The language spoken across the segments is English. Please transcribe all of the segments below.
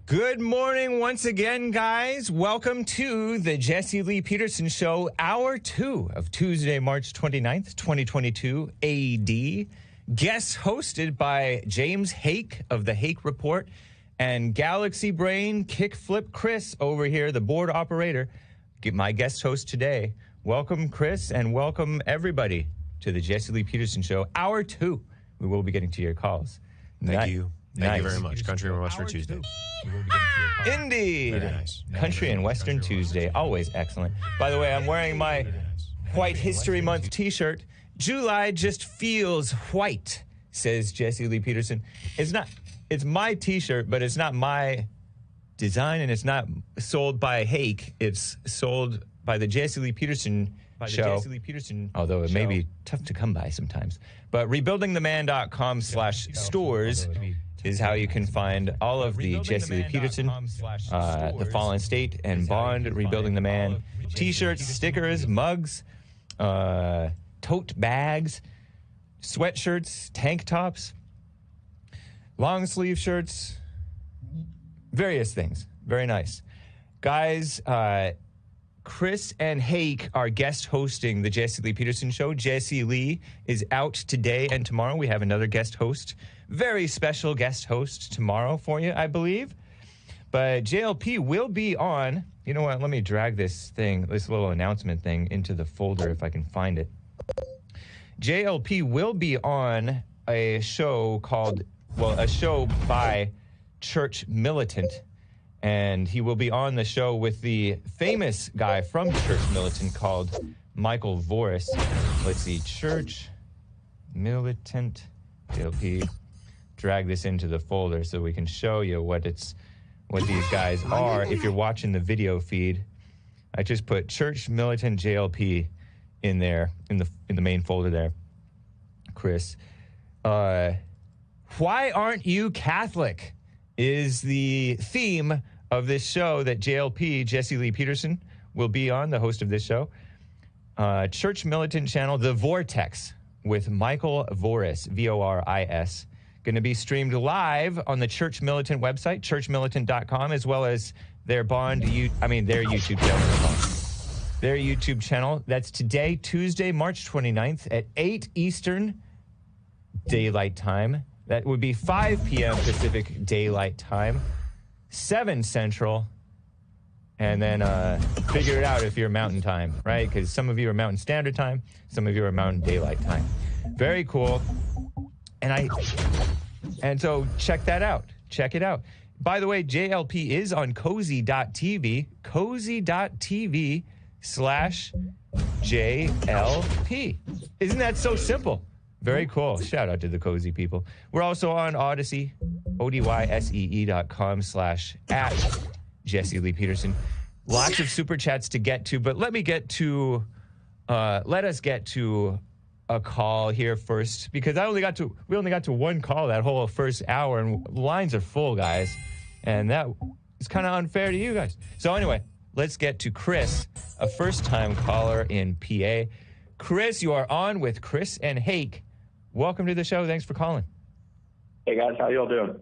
Good morning once again, guys. Welcome to the Jesse Lee Peterson Show, Hour 2 of Tuesday, March 29th, 2022 AD. Guests hosted by James Hake of the Hake Report and Galaxy Brain Kickflip Chris over here, the board operator. Get my guest host today. Welcome, Chris, and welcome everybody to the Jesse Lee Peterson Show, Hour 2. We will be getting to your calls. Thank you. Thank you very much. Nice. Country and Western Tuesday. Indeed. Very nice. Country and Western Tuesday. Always excellent. By the way, I'm wearing my White History Month t-shirt. July just feels white, says Jesse Lee Peterson. It's my t-shirt, but it's not my design, and it's not sold by Hake. It's sold by the Jesse Lee Peterson show. Although it may be tough to come by sometimes. But rebuildingtheman.com/stores is how you can find all of the Jesse Lee Peterson, The Fallen State, and Bond, Rebuilding the Man, t-shirts, stickers, mugs, tote bags, sweatshirts, tank tops, long sleeve shirts, various things. Very nice. Guys, Chris and Hake are guest hosting the Jesse Lee Peterson Show. Jesse Lee is out today and tomorrow. We have another guest host. Very special guest host tomorrow for you, I believe. But JLP will be on. You know what? Let me drag this little announcement thing into the folder if I can find it. JLP will be on a show by Church Militant. And he will be on the show with the famous guy from Church Militant called Michael Voris. Let's see, Church Militant, JLP. Drag this into the folder so we can show you what these guys are. If you're watching the video feed, I just put Church Militant JLP in there in the main folder there. Chris, why aren't you Catholic? Is the theme of this show that JLP, Jesse Lee Peterson, will be on, the host of this show. Church Militant channel, The Vortex, with Michael Voris, V-O-R-I-S. Going to be streamed live on the Church Militant website, churchmilitant.com, as well as their YouTube channel. Their YouTube channel. That's today, Tuesday, March 29th at 8 Eastern Daylight Time. That would be 5 p.m. Pacific Daylight Time, 7 Central, and then figure it out if you're Mountain Time, right? Because some of you are Mountain Standard Time, some of you are Mountain Daylight Time. Very cool. And so check that out. Check it out. By the way, JLP is on cozy.tv, cozy.tv/JLP. Isn't that so simple? Very cool. Shout out to the cozy people. We're also on Odyssey, ODYSEE.com/@Jesse Lee Peterson. Lots of super chats to get to, but let us get to a call here first, because we only got to one call that whole first hour, and lines are full, guys, and that is kind of unfair to you guys. So anyway, let's get to Chris, a first-time caller in PA. Chris, you are on with Chris and Hake. Welcome to the show. Thanks for calling. Hey guys, how y'all doing?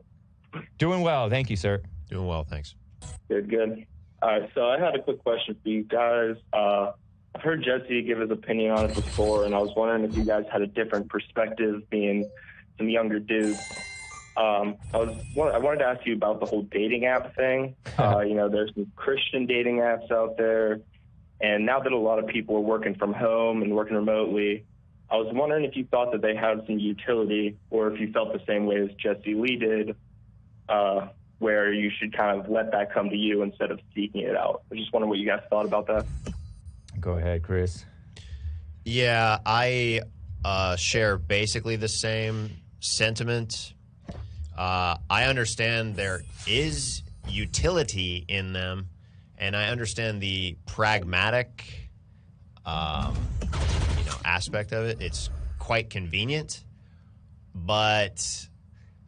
Doing well, thank you, sir. Doing well, thanks. Good. All right, so I had a quick question for you guys. I've heard Jesse give his opinion on it before, and I was wondering if you guys had a different perspective, being some younger dudes. I wanted to ask you about the whole dating app thing. There's some Christian dating apps out there, and now that a lot of people are working from home and working remotely, I was wondering if you thought that they had some utility, or if you felt the same way as Jesse Lee did, where you should kind of let that come to you instead of seeking it out. I just wonder what you guys thought about that. Go ahead, Chris. Yeah, I share basically the same sentiment. I understand there is utility in them, and I understand the pragmatic aspect of it. It's quite convenient, but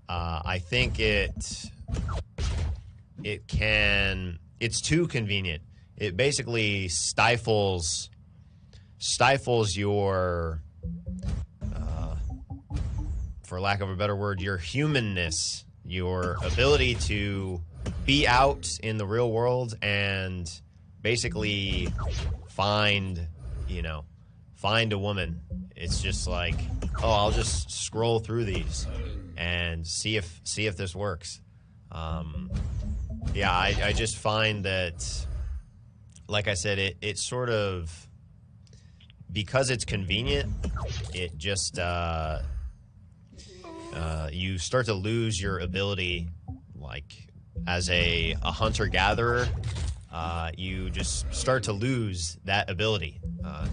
I think it's too convenient. It basically stifles your, for lack of a better word, your humanness, your ability to be out in the real world and basically find a woman. It's just like, I'll just scroll through these and see if this works. I just find that, like I said, it sort of, because it's convenient, it just you start to lose your ability, like as a hunter-gatherer. You just start to lose that ability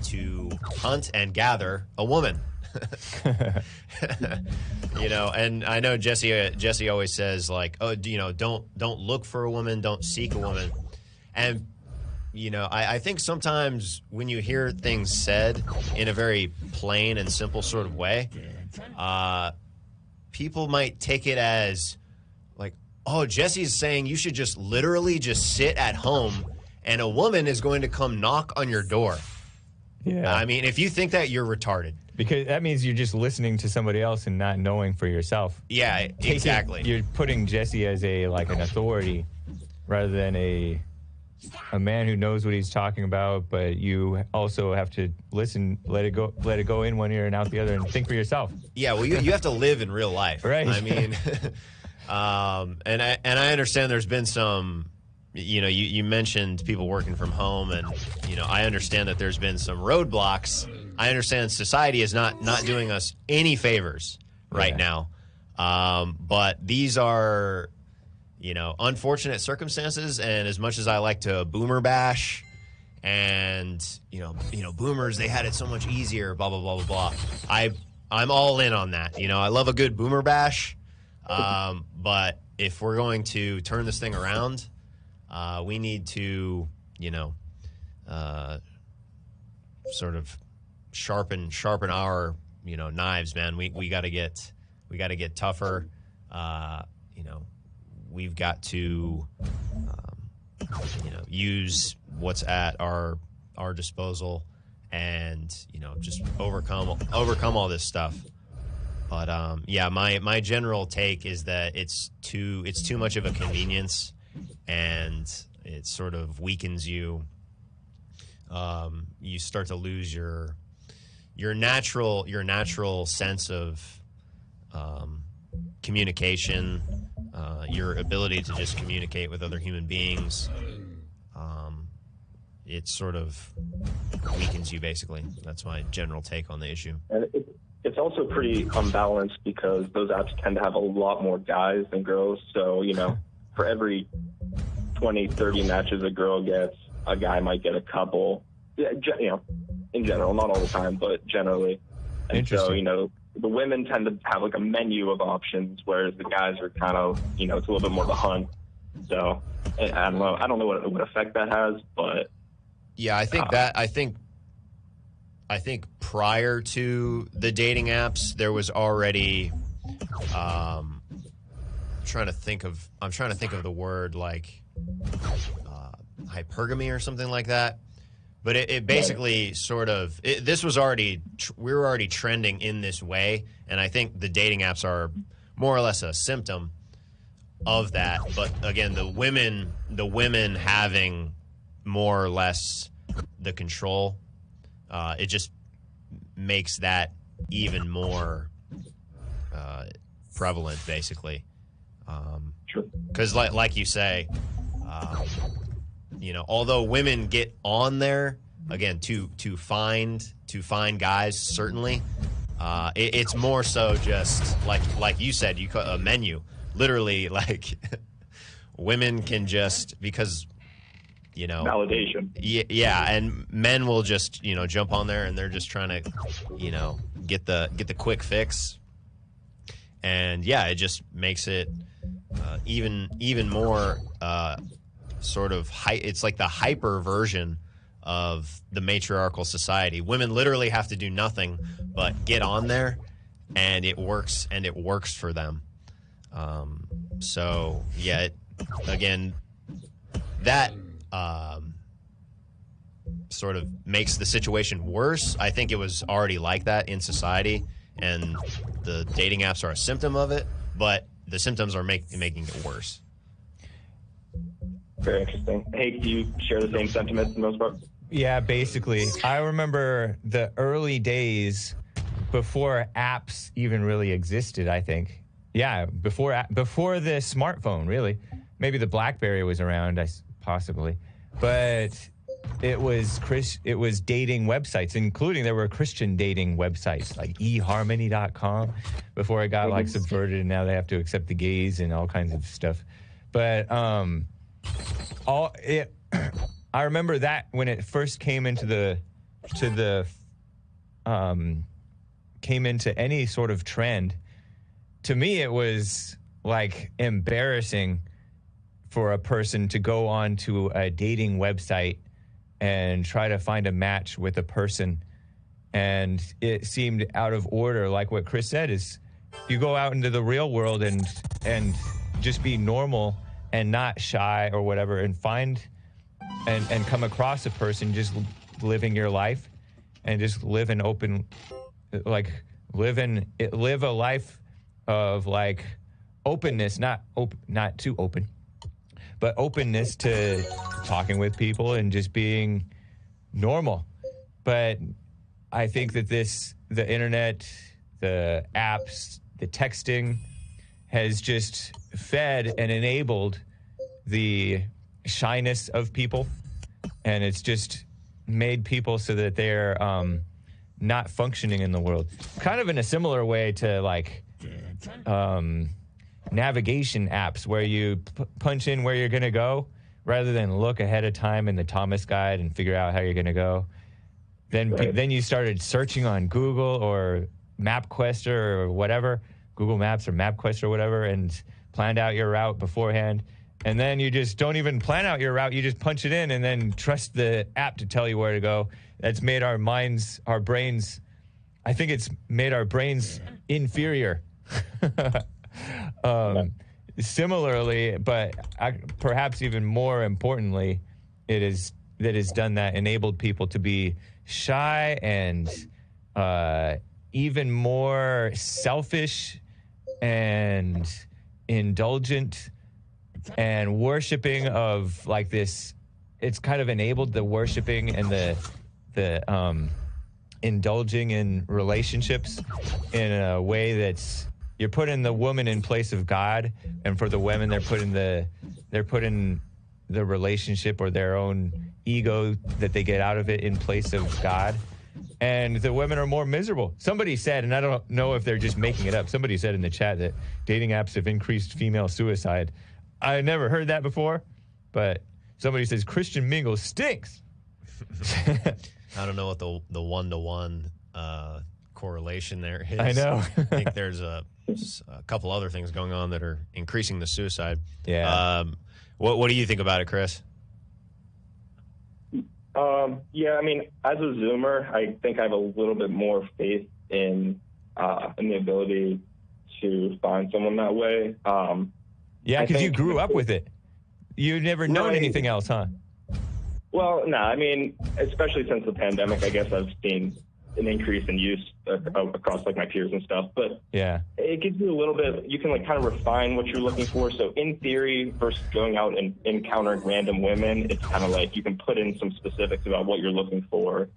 to hunt and gather a woman. And I know Jesse always says, like, don't look for a woman, don't seek a woman. And I think sometimes when you hear things said in a very plain and simple sort of way, people might take it as like, oh, Jesse's saying you should just literally just sit at home and a woman is going to come knock on your door. Yeah. I mean, if you think that, you're retarded. Because that means you're just listening to somebody else and not knowing for yourself. Yeah, exactly. You're putting Jesse as an authority rather than a man who knows what he's talking about, but you also have to listen, let it go in one ear and out the other, and think for yourself. Yeah, well, you have to live in real life. Right. I mean, and I understand there's been some, you mentioned people working from home, and, I understand that there's been some roadblocks. I understand society is not doing us any favors right now. But these are, unfortunate circumstances. And as much as I like to boomer bash and, boomers, they had it so much easier, blah, blah, blah, blah, blah. I'm all in on that. I love a good boomer bash. But if we're going to turn this thing around, we need to, sort of sharpen our, knives, man. We got to get tougher. We've got to, use what's at our disposal and, just overcome all this stuff. But my general take is that it's too much of a convenience, and it sort of weakens you. You start to lose your natural sense of communication, your ability to just communicate with other human beings. It sort of weakens you, basically. That's my general take on the issue. And it's also pretty unbalanced because those apps tend to have a lot more guys than girls. So, for every 20, 30 matches a girl gets, a guy might get a couple. Yeah, in general, not all the time, but generally. And so, the women tend to have like a menu of options, whereas the guys are kind of, it's a little bit more of a hunt. So, I don't know what effect that has, but yeah, I think prior to the dating apps, there was already, I'm trying to think of the word, like hypergamy or something like that. But it basically sort of, we were already trending in this way. And I think the dating apps more or less a symptom of that. But again, the women having more or less the control, it just makes that even more prevalent, basically. Because like you say, although women get on there again to find guys, certainly, it's more so just like you said, a menu. Literally, like women can just because validation. Yeah, and men will just jump on there and they're just trying to get the quick fix. And yeah, it just makes it even more sort of it's like the hyper version of the matriarchal society. Women literally have to do nothing but get on there, and it works for them. So yeah, again, that sort of makes the situation worse. I think it was already like that in society, and the dating apps are a symptom of it, but the symptoms are making it worse. Very interesting. Hey, do you share the same sentiments for the most part? Yeah, basically. I remember the early days before apps even really existed, I think. Yeah, before the smartphone, really. Maybe the BlackBerry was around, possibly. But it was dating websites, including there were Christian dating websites like eharmony.com before it got like subverted, and now they have to accept the gays and all kinds of stuff. But I remember that when it first came into came into any sort of trend. To me, it was like embarrassing for a person to go on to a dating website and try to find a match with a person. And it seemed out of order. Like what Chris said is you go out into the real world and just be normal and not shy or whatever, and find and come across a person just living your life and just live a life of like openness, not too open, but openness to talking with people and just being normal. But I think that the internet, the apps, the texting has just fed and enabled the shyness of people, and it's just made people so that they're not functioning in the world. Kind of in a similar way to like navigation apps where you punch in where you're going to go rather than look ahead of time in the Thomas guide and figure out how you're going to go. Then you started searching on Google or MapQuest or whatever, Google Maps or MapQuest or whatever, and planned out your route beforehand. And then you just don't even plan out your route. You just punch it in and then trust the app to tell you where to go. That's made our brains, I think it's made our brains inferior. Similarly, but perhaps even more importantly, it has done that, enabled people to be shy and even more selfish and indulgent and worshiping of like this. It's kind of enabled the worshiping and the indulging in relationships in a way that's, you're putting the woman in place of God, and for the women they're putting the relationship or their own ego that they get out of it in place of God. And the women are more miserable. Somebody said, and I don't know if they're just making it up, somebody said in the chat that dating apps have increased female suicide. I never heard that before, but somebody says Christian mingle stinks. I don't know what the one-to-one correlation there is. I know. I think there's a couple other things going on that are increasing the suicide. Yeah. What do you think about it, Chris? Yeah, I mean, as a Zoomer, I think I have a little bit more faith in the ability to find someone that way. Yeah, because you grew up with it. You've never known anything else, huh? Well, no, I mean, especially since the pandemic, I guess I've seen an increase in use across like my peers and stuff, but Yeah. it gives you a little bit, you can like kind of refine what you're looking for. So in theory, versus going out and encountering random women, it's kind of like you can put in some specifics about what you're looking for.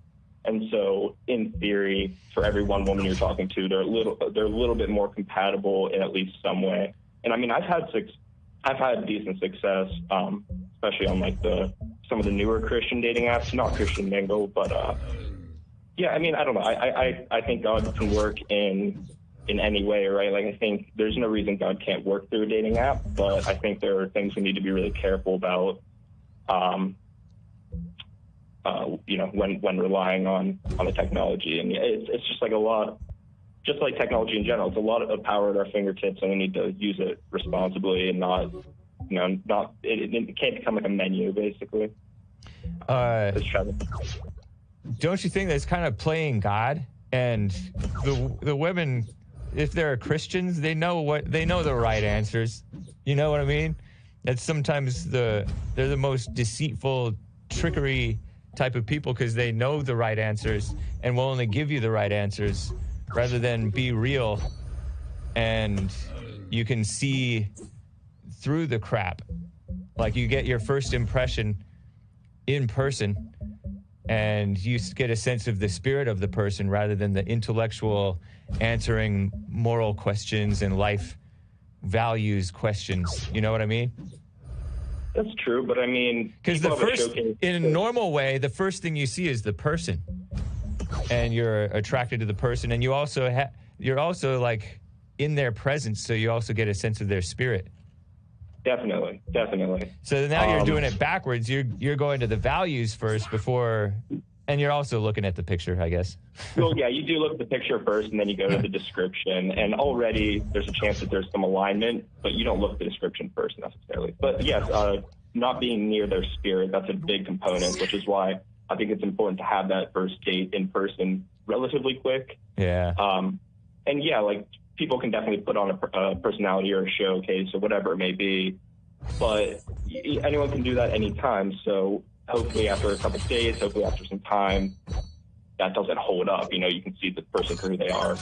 And so in theory, for every one woman you're talking to, they're a little bit more compatible in at least some way. And I mean, I've had decent success, especially on like some of the newer Christian dating apps, not Christian Mingle, but yeah, I mean, I don't know. I think God can work in any way, right? Like, I think there's no reason God can't work through a dating app, but I think there are things we need to be really careful about, when relying on the technology. And it's just like just like technology in general, it's a lot of power at our fingertips, and we need to use it responsibly and not it can't become like a menu, basically. Don't you think that's kind of playing God? And the women, if they're Christians, they know the right answers. You know what I mean? That's sometimes they're the most deceitful, trickery type of people, because they know the right answers and will only give you the right answers rather than be real. And you can see through the crap. Like, you get your first impression in person, and you get a sense of the spirit of the person rather than the intellectual answering moral questions and life values questions. You know what I mean? That's true, but I mean, because in a normal way, the first thing you see is the person, and you're attracted to the person, and you're also like in their presence, so you also get a sense of their spirit. Definitely. So now you're doing it backwards. You're going to the values first before, and you're also looking at the picture, I guess. Well, yeah, you do look at the picture first, and then you go to the description, and already there's a chance that there's some alignment, but you don't look at the description first necessarily. But yes, not being near their spirit, that's a big component, which is why I think it's important to have that first date in person relatively quick. Yeah. And yeah, like, people can definitely put on a personality or a showcase or whatever it may be, but anyone can do that anytime. So hopefully after a couple of days, hopefully after some time, that doesn't hold up. You know, you can see the person for who they are.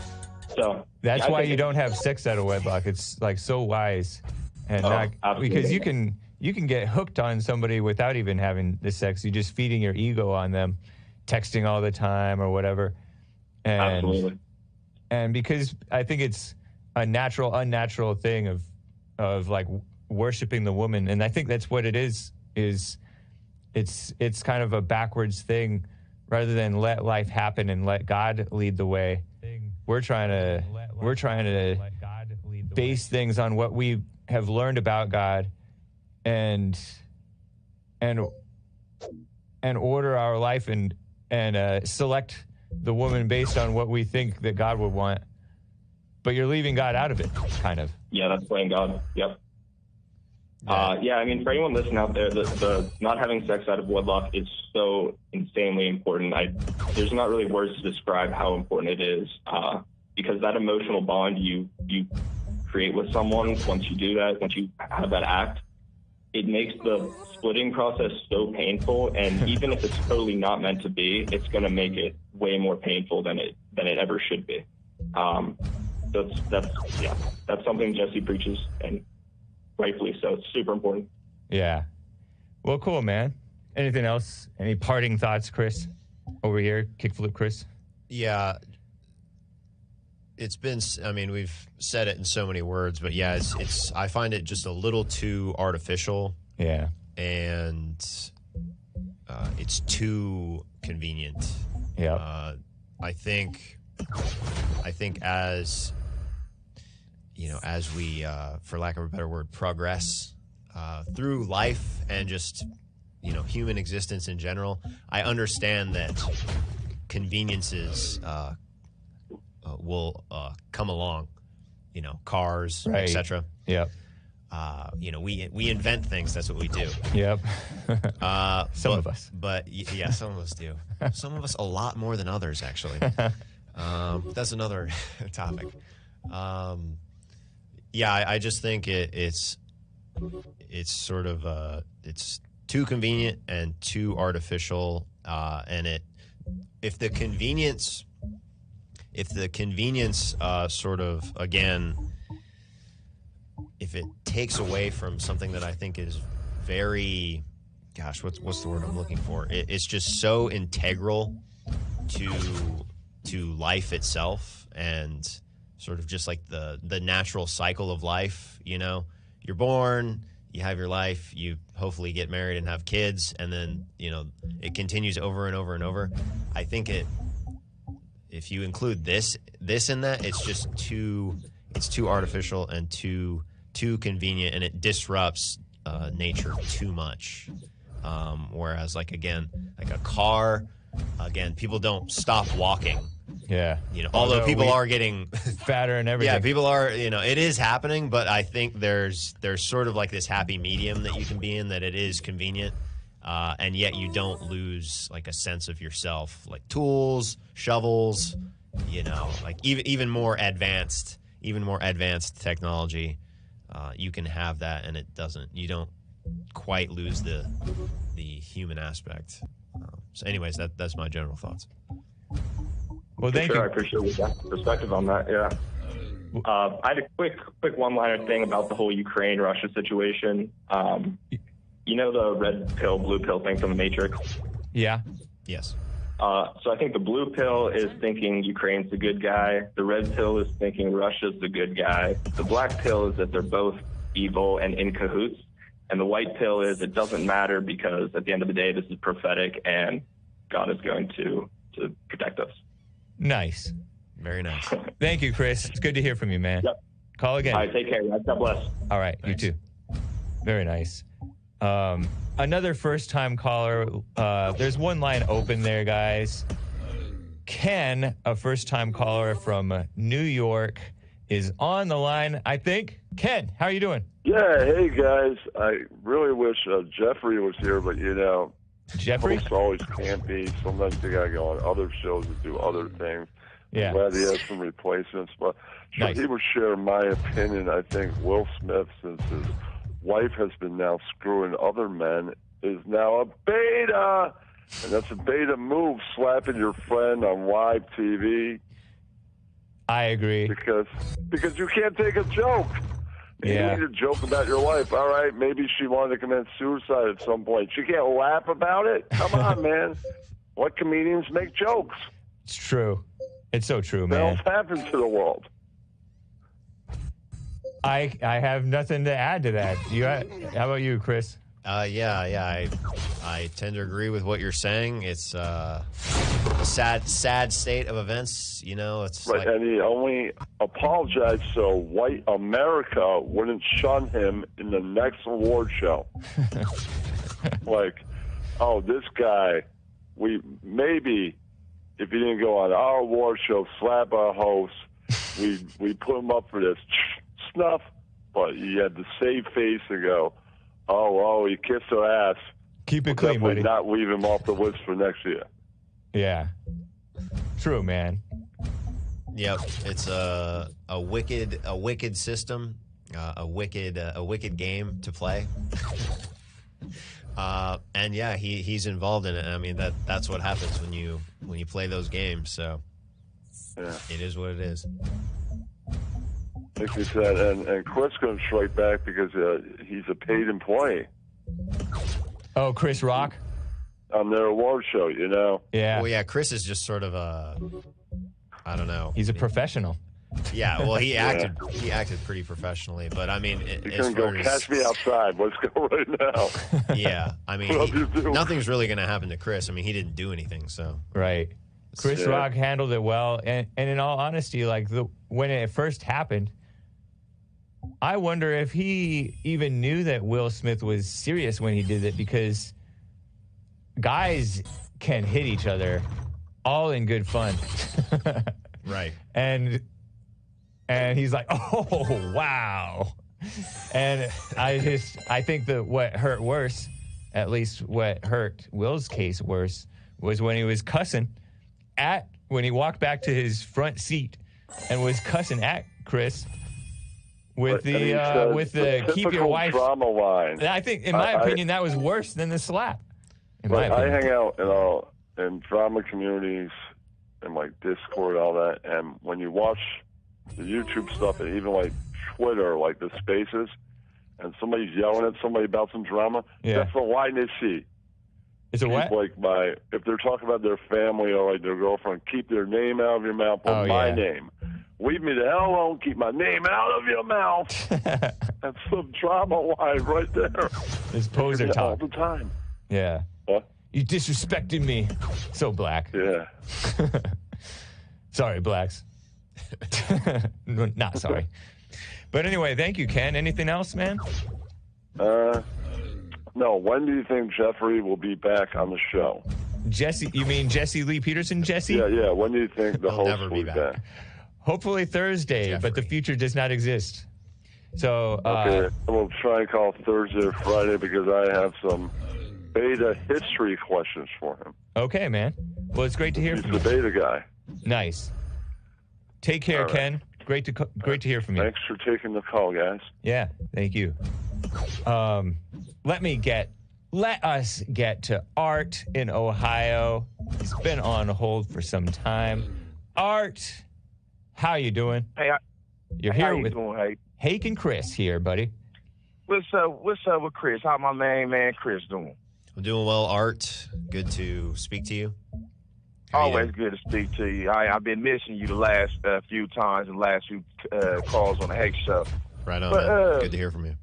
So that's why you don't have sex out of wedlock. It's like so wise, and because you can get hooked on somebody without even having the sex. You're just feeding your ego on them, texting all the time or whatever. And absolutely. And because I think it's a unnatural thing of like worshiping the woman, and I think that's what it is it's kind of a backwards thing rather than let life happen and let God lead the way. We're trying to base things on what we have learned about God and order our life and select the woman based on what we think that God would want, but you're leaving God out of it, kind of. Yeah, that's playing God. Yep. Yeah, I mean, for anyone listening out there, the not having sex out of wedlock is so insanely important. There's not really words to describe how important it is, because that emotional bond you create with someone once you do that, once you have that act, it makes the splitting process so painful, and even if it's totally not meant to be, it's going to make it way more painful than it ever should be. That's something Jesse preaches, and rightfully so. It's super important. Yeah. Well, cool, man. Anything else? Any parting thoughts, Chris? Over here, Kickflip Chris. Yeah. It's been, I mean, we've said it in so many words, but yeah, it's I find it just a little too artificial. Yeah. And it's too convenient. Yeah. I think as, you know, as we, for lack of a better word, progress through life and just, you know, human existence in general, I understand that conveniences will come along, you know, cars, right, etc. Yep. You know, we invent things. That's what we do. Yep. Some of us. But yeah, some of us do. Some of us a lot more than others, actually. That's another topic. Yeah, I just think it's sort of it's too convenient and too artificial, and if the convenience if the convenience sort of, again, if it takes away from something that I think is very, gosh, what's the word I'm looking for? It's just so integral to life itself, and sort of just like the natural cycle of life. You know, you're born, you have your life, you hopefully get married and have kids, and then, you know, it continues over and over and over. I think if you include this in that, it's just too artificial and too convenient, and it disrupts nature too much. Whereas, like, again, like a car, again, people don't stop walking. Yeah. You know, although people are getting fatter and everything. Yeah, people are, you know, it is happening, but I think there's sort of like this happy medium that you can be in, that it is convenient, and yet you don't lose like a sense of yourself, like tools, shovels, you know, like even more advanced technology. You can have that, and you don't quite lose the human aspect. So anyways, that's my general thoughts. Well, thank you. I appreciate your perspective on that. Yeah. I had a quick one-liner thing about the whole Ukraine-Russia situation. You know the red pill, blue pill thing from the Matrix? Yeah. Yes. So I think the blue pill is thinking Ukraine's the good guy. The red pill is thinking Russia's the good guy. The black pill is that they're both evil and in cahoots. And the white pill is it doesn't matter, because at the end of the day, this is prophetic and God is going to protect us. Nice. Very nice. Thank you, Chris. It's good to hear from you, man. Yep. Call again. All right, take care, guys. God bless. All right, Thanks. You too. Very nice. Another first-time caller. There's one line open there, guys. Ken, a first-time caller from New York, is on the line, I think. Ken, how are you doing? Yeah, hey guys. I really wish Jeffrey was here, but you know, Jeffrey? hosts always can't be. Sometimes they gotta go on other shows and do other things. Yeah. I'm glad he has some replacements, but Nice. he would share my opinion. I think Will Smith, since his wife has been now screwing other men, is now a beta, and that's a beta move, slapping your friend on live TV. I agree. Because you can't take a joke. Yeah. You need to joke about your wife. All right, maybe she wanted to commit suicide at some point. She can't laugh about it? Come on, man. What comedians make jokes? It's true. It's so true, What man. else happens to the world? I have nothing to add to that. How about you, Chris? Yeah. I tend to agree with what you're saying. It's a sad state of events. You know, it's Right, like, and he only apologized so white America wouldn't shun him in the next award show. Like, oh, this guy, maybe if he didn't go on our award show, slap our host, we put him up for this snuff, but he had to save face and go, oh, he kissed her ass. Keep it We'll clean, definitely buddy. not leave him off the list for next year. Yeah. True, man. yep, it's a wicked system, a wicked game to play. And yeah, he's involved in it. I mean, that's what happens when you play those games. So Yeah. it is what it is. Like you said, and Chris going to strike back because he's a paid employee Oh, Chris Rock? on their award show, you know. Yeah. Well, yeah, Chris is just sort of I don't know. He's a professional. Yeah, well, he acted pretty professionally, but I mean, He's as going to go far catch me outside. Let's go right now. yeah, I mean, What you do? nothing's really going to happen to Chris. I mean, he didn't do anything, so Right. Chris Yeah. Rock handled it well. And in all honesty, like when it first happened, I wonder if he even knew that Will Smith was serious when he did it, because guys can hit each other all in good fun. right. And he's like, oh, wow. And I think that what hurt worse, at least what hurt Will's case worse, was when he was cussing when he walked back to his front seat and was cussing at Chris with And he said keep your typical wife. drama line. I think, in my opinion, that was worse than the slap. In my I opinion. hang out in drama communities and like Discord, all that. And when you watch the YouTube stuff and even like Twitter, like the spaces, and somebody's yelling at somebody about some drama, that's a line they see. Is it what? Like if they're talking about their family or like their girlfriend, keep their name out of your mouth or my name. Leave me the hell alone. Keep my name out of your mouth. That's some drama line right there. It's poser talk. All the time. Yeah. What? You disrespected me. So black. Yeah. Sorry, blacks. Not sorry. But anyway, thank you, Ken. Anything else, man? No. When do you think Jeffrey will be back on the show? Jesse, you mean Jesse Lee Peterson, Jesse? Yeah. When do you think the host never will be back? Hopefully Thursday, Jeffrey. but the future does not exist. So, Okay, we'll try and call Thursday or Friday because I have some beta history questions for him. Okay, man. Well, it's great to hear from you. He's the beta guy. Nice. Take care, All right. Ken. Great to hear from you. Thanks for taking the call, guys. Yeah, thank you. Let us get to Art in Ohio. He's been on hold for some time. Art, how you doing? Hey, You're how here you with doing, hey? Hake and Chris here, buddy. What's up with Chris? How my main man Chris doing? I'm doing well, Art. Good to speak to you. How you Always doing? good to speak to you. I've been missing you the last few times, the last few calls on the Hake Show. Right on, But, man. Good to hear from you.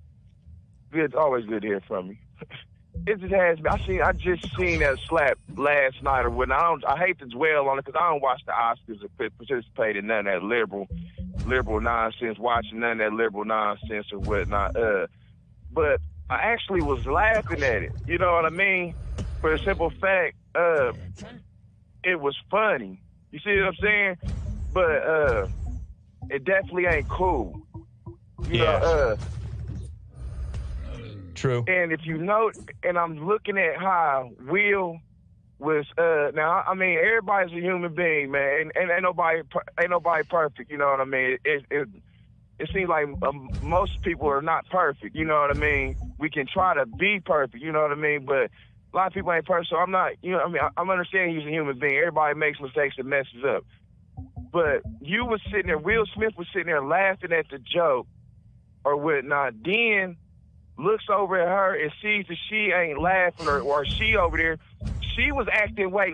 Good, always good to hear from you. It just has been. I just seen that slap last night or whatnot. I hate to dwell on it because I don't watch the Oscars or participate in none of that liberal nonsense, watching none of that liberal nonsense or whatnot. But I actually was laughing at it. You know what I mean? For the simple fact, it was funny. You see what I'm saying? But it definitely ain't cool. You know, True. and if you note, and I'm looking at how Will was. Now, I mean, everybody's a human being, man, and ain't nobody perfect. You know what I mean? It seems like most people are not perfect. You know what I mean? We can try to be perfect. You know what I mean? But a lot of people ain't perfect. So I'm not. You know, I mean, I'm understanding he's a human being. Everybody makes mistakes and messes up. But you was sitting there. Will Smith was sitting there laughing at the joke or whatnot. Then looks over at her and sees that she ain't laughing or she over there. She was acting way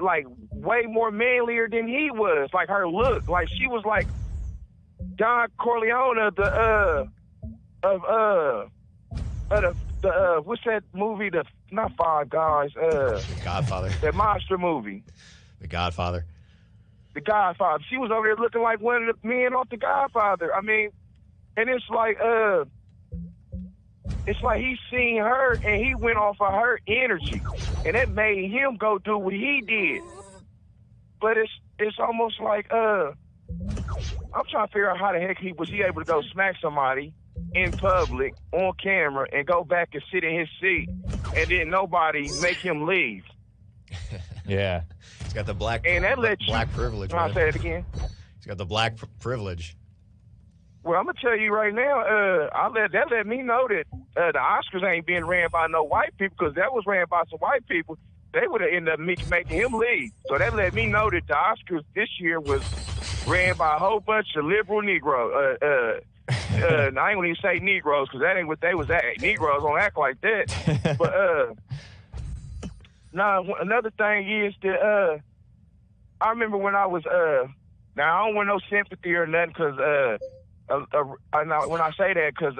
more manlier than he was. Like her look, like she was like Don Corleone of the what's that movie? The not Five Guys. The Godfather. That monster movie. The Godfather. The Godfather. She was over there looking like one of the men off The Godfather. I mean, and it's like he seen her and he went off of her energy, and it made him go do what he did. But it's almost like I'm trying to figure out how the heck he was able to go smack somebody in public on camera and go back and sit in his seat, and then nobody make him leave. Yeah. He's got the black privilege. I'll Man. say it again. He's got the black privilege. Well, I'm gonna tell you right now. That let me know that the Oscars ain't being ran by no white people, because that was ran by some white people. They would have ended up making him leave. So that let me know that the Oscars this year was ran by a whole bunch of liberal Negroes. I ain't gonna even say Negroes, because that ain't what they was at. Negroes don't act like that. But another thing is that I remember when I was now I don't want no sympathy or nothing, because when I say that, because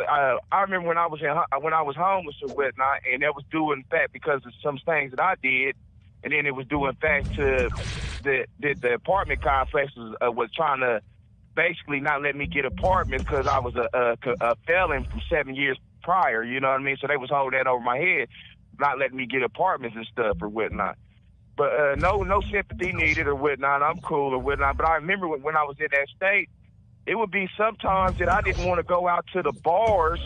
I remember when I was homeless or whatnot, and that was due in fact because of some things that I did, and then it was due in fact to the apartment complex was trying to basically not let me get apartments because I was a felon from 7 years prior. You know what I mean? So they was holding that over my head, not letting me get apartments and stuff or whatnot. But no sympathy needed or whatnot. I'm cool or whatnot. But I remember when I was in that state, it would be sometimes that I didn't want to go out to the bars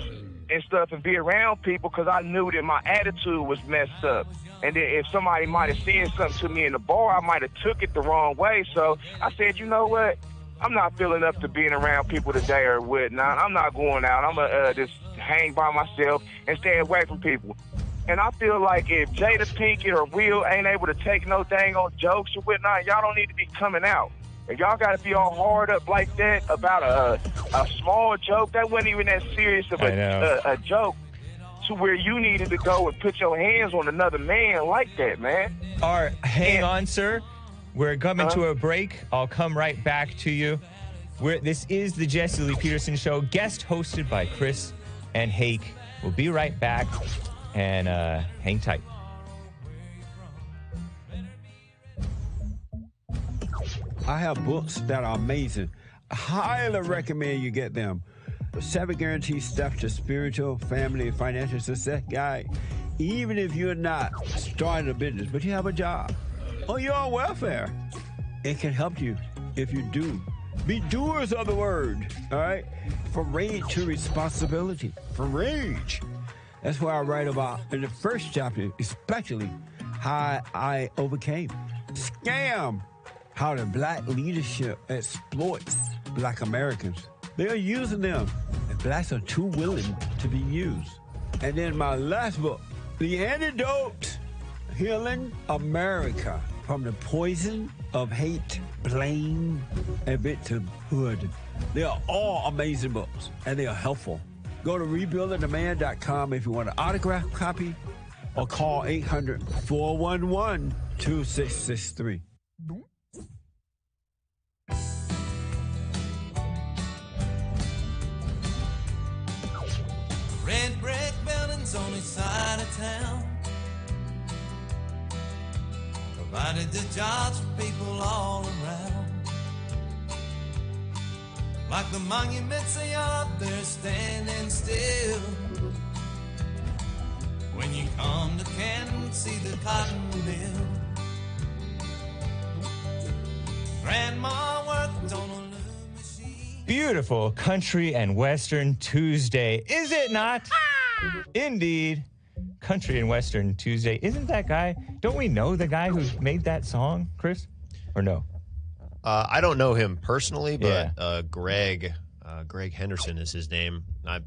and stuff and be around people because I knew that my attitude was messed up. And then if somebody might have said something to me in the bar, I might have took it the wrong way. So I said, you know what? I'm not feeling up to being around people today or whatnot. I'm not going out. I'm going to just hang by myself and stay away from people. And I feel like if Jada Pinkett or Will ain't able to take no dang on jokes or whatnot, y'all don't need to be coming out. And y'all got to be all hard up like that about a small joke. That wasn't even that serious of a joke to where you needed to go and put your hands on another man like that, man. All right, hang on, sir. We're coming to a break. I'll come right back to you. This is the Jesse Lee Peterson Show, guest hosted by Chris and Hake. We'll be right back, and hang tight. I have books that are amazing. I highly recommend you get them. 7 Guaranteed Steps to Spiritual, Family, and Financial Success Guide. Even if you're not starting a business, but you have a job, or you're on welfare, it can help you if you do. Be doers of the word, all right? From rage to responsibility. From rage. That's what I write about in the first chapter, especially how I overcame scam. How the black leadership exploits black Americans. They're using them, and blacks are too willing to be used. And then my last book, The Antidote, Healing America from the Poison of Hate, Blame, and Victimhood. They are all amazing books, and they are helpful. Go to rebuildingtheman.com if you want an autographed copy, or call 800-411-2663. Red brick buildings on each side of town provided the jobs for people all around. Like the monuments they are up there standing still. When you come to Canton, see the cotton mill. Grandma worked on a loom machine. Beautiful country and western Tuesday, is it not? Indeed. Country and Western Tuesday. Isn't that guy, don't we know the guy who made that song, Chris? Or no? I don't know him personally, but Greg Henderson is his name. I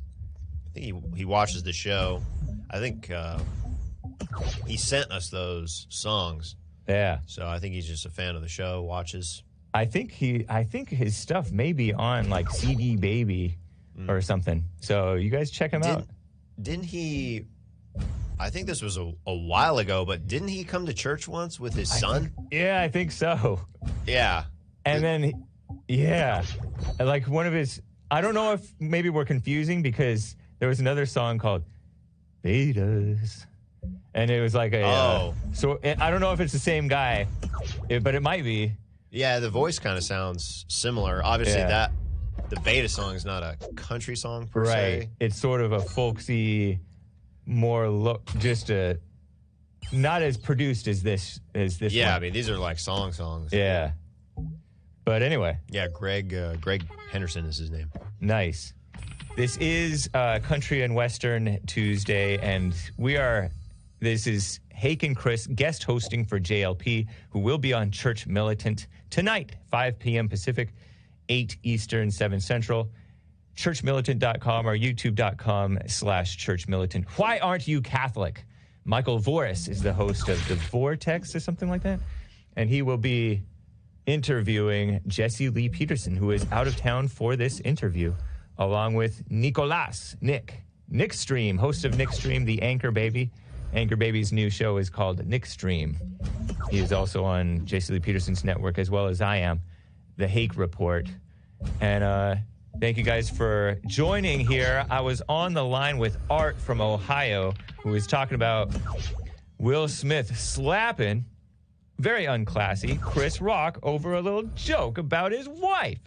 think he watches the show. I think he sent us those songs. Yeah. So I think he's just a fan of the show, watches. I think his stuff may be on like CD Baby or something. So you guys check him out. Didn't he, I think this was a while ago, but didn't he come to church once with his son? I think so. Yeah. And then, like one of his, I don't know if maybe we're confusing because there was another song called Betas. And it was like so I don't know if it's the same guy, but it might be. Yeah, the voice kind of sounds similar. Obviously the Beta song is not a country song per se. It's sort of a folksy, more not as produced as this Yeah, one. I mean, these are like songs. Yeah. But anyway. Yeah, Greg Henderson is his name. Nice. This is Country and Western Tuesday, and this is Hake and Chris guest hosting for JLP, who will be on Church Militant tonight, 5 p.m. Pacific, 8 Eastern, 7 Central. Churchmilitant.com or youtube.com/churchmilitant. Why aren't you Catholic? Michael Voris is the host of The Vortex or something like that, and he will be interviewing Jesse Lee Peterson, who is out of town for this interview, along with Nick Stream, host of Nick Stream, the Anchor Baby. Anchor Baby's new show is called Nick Stream. He is also on Jesse Lee Peterson's network, as well as I am, The Hake Report. And thank you guys for joining here. I was on the line with Art from Ohio, who was talking about Will Smith slapping, very unclassy, Chris Rock over a little joke about his wife.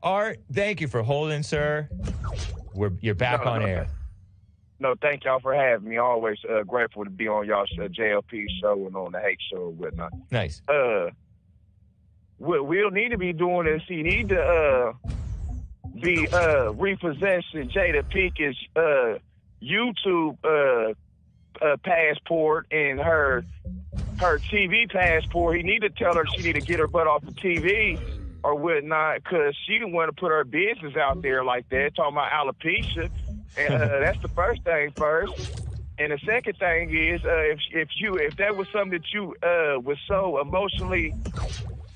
Art, thank you for holding, sir. You're back on air. No, thank y'all for having me. Always grateful to be on y'all's JLP show and on the Hake show and whatnot. Nice. What we'll need to be doing is he need to be repossessing Jada Pinkett's YouTube passport and her TV passport. He need to tell her she need to get her butt off the TV or whatnot, because she didn't want to put her business out there like that, talking about alopecia. And that's the first thing first. And the second thing is, if that was something that you was so emotionally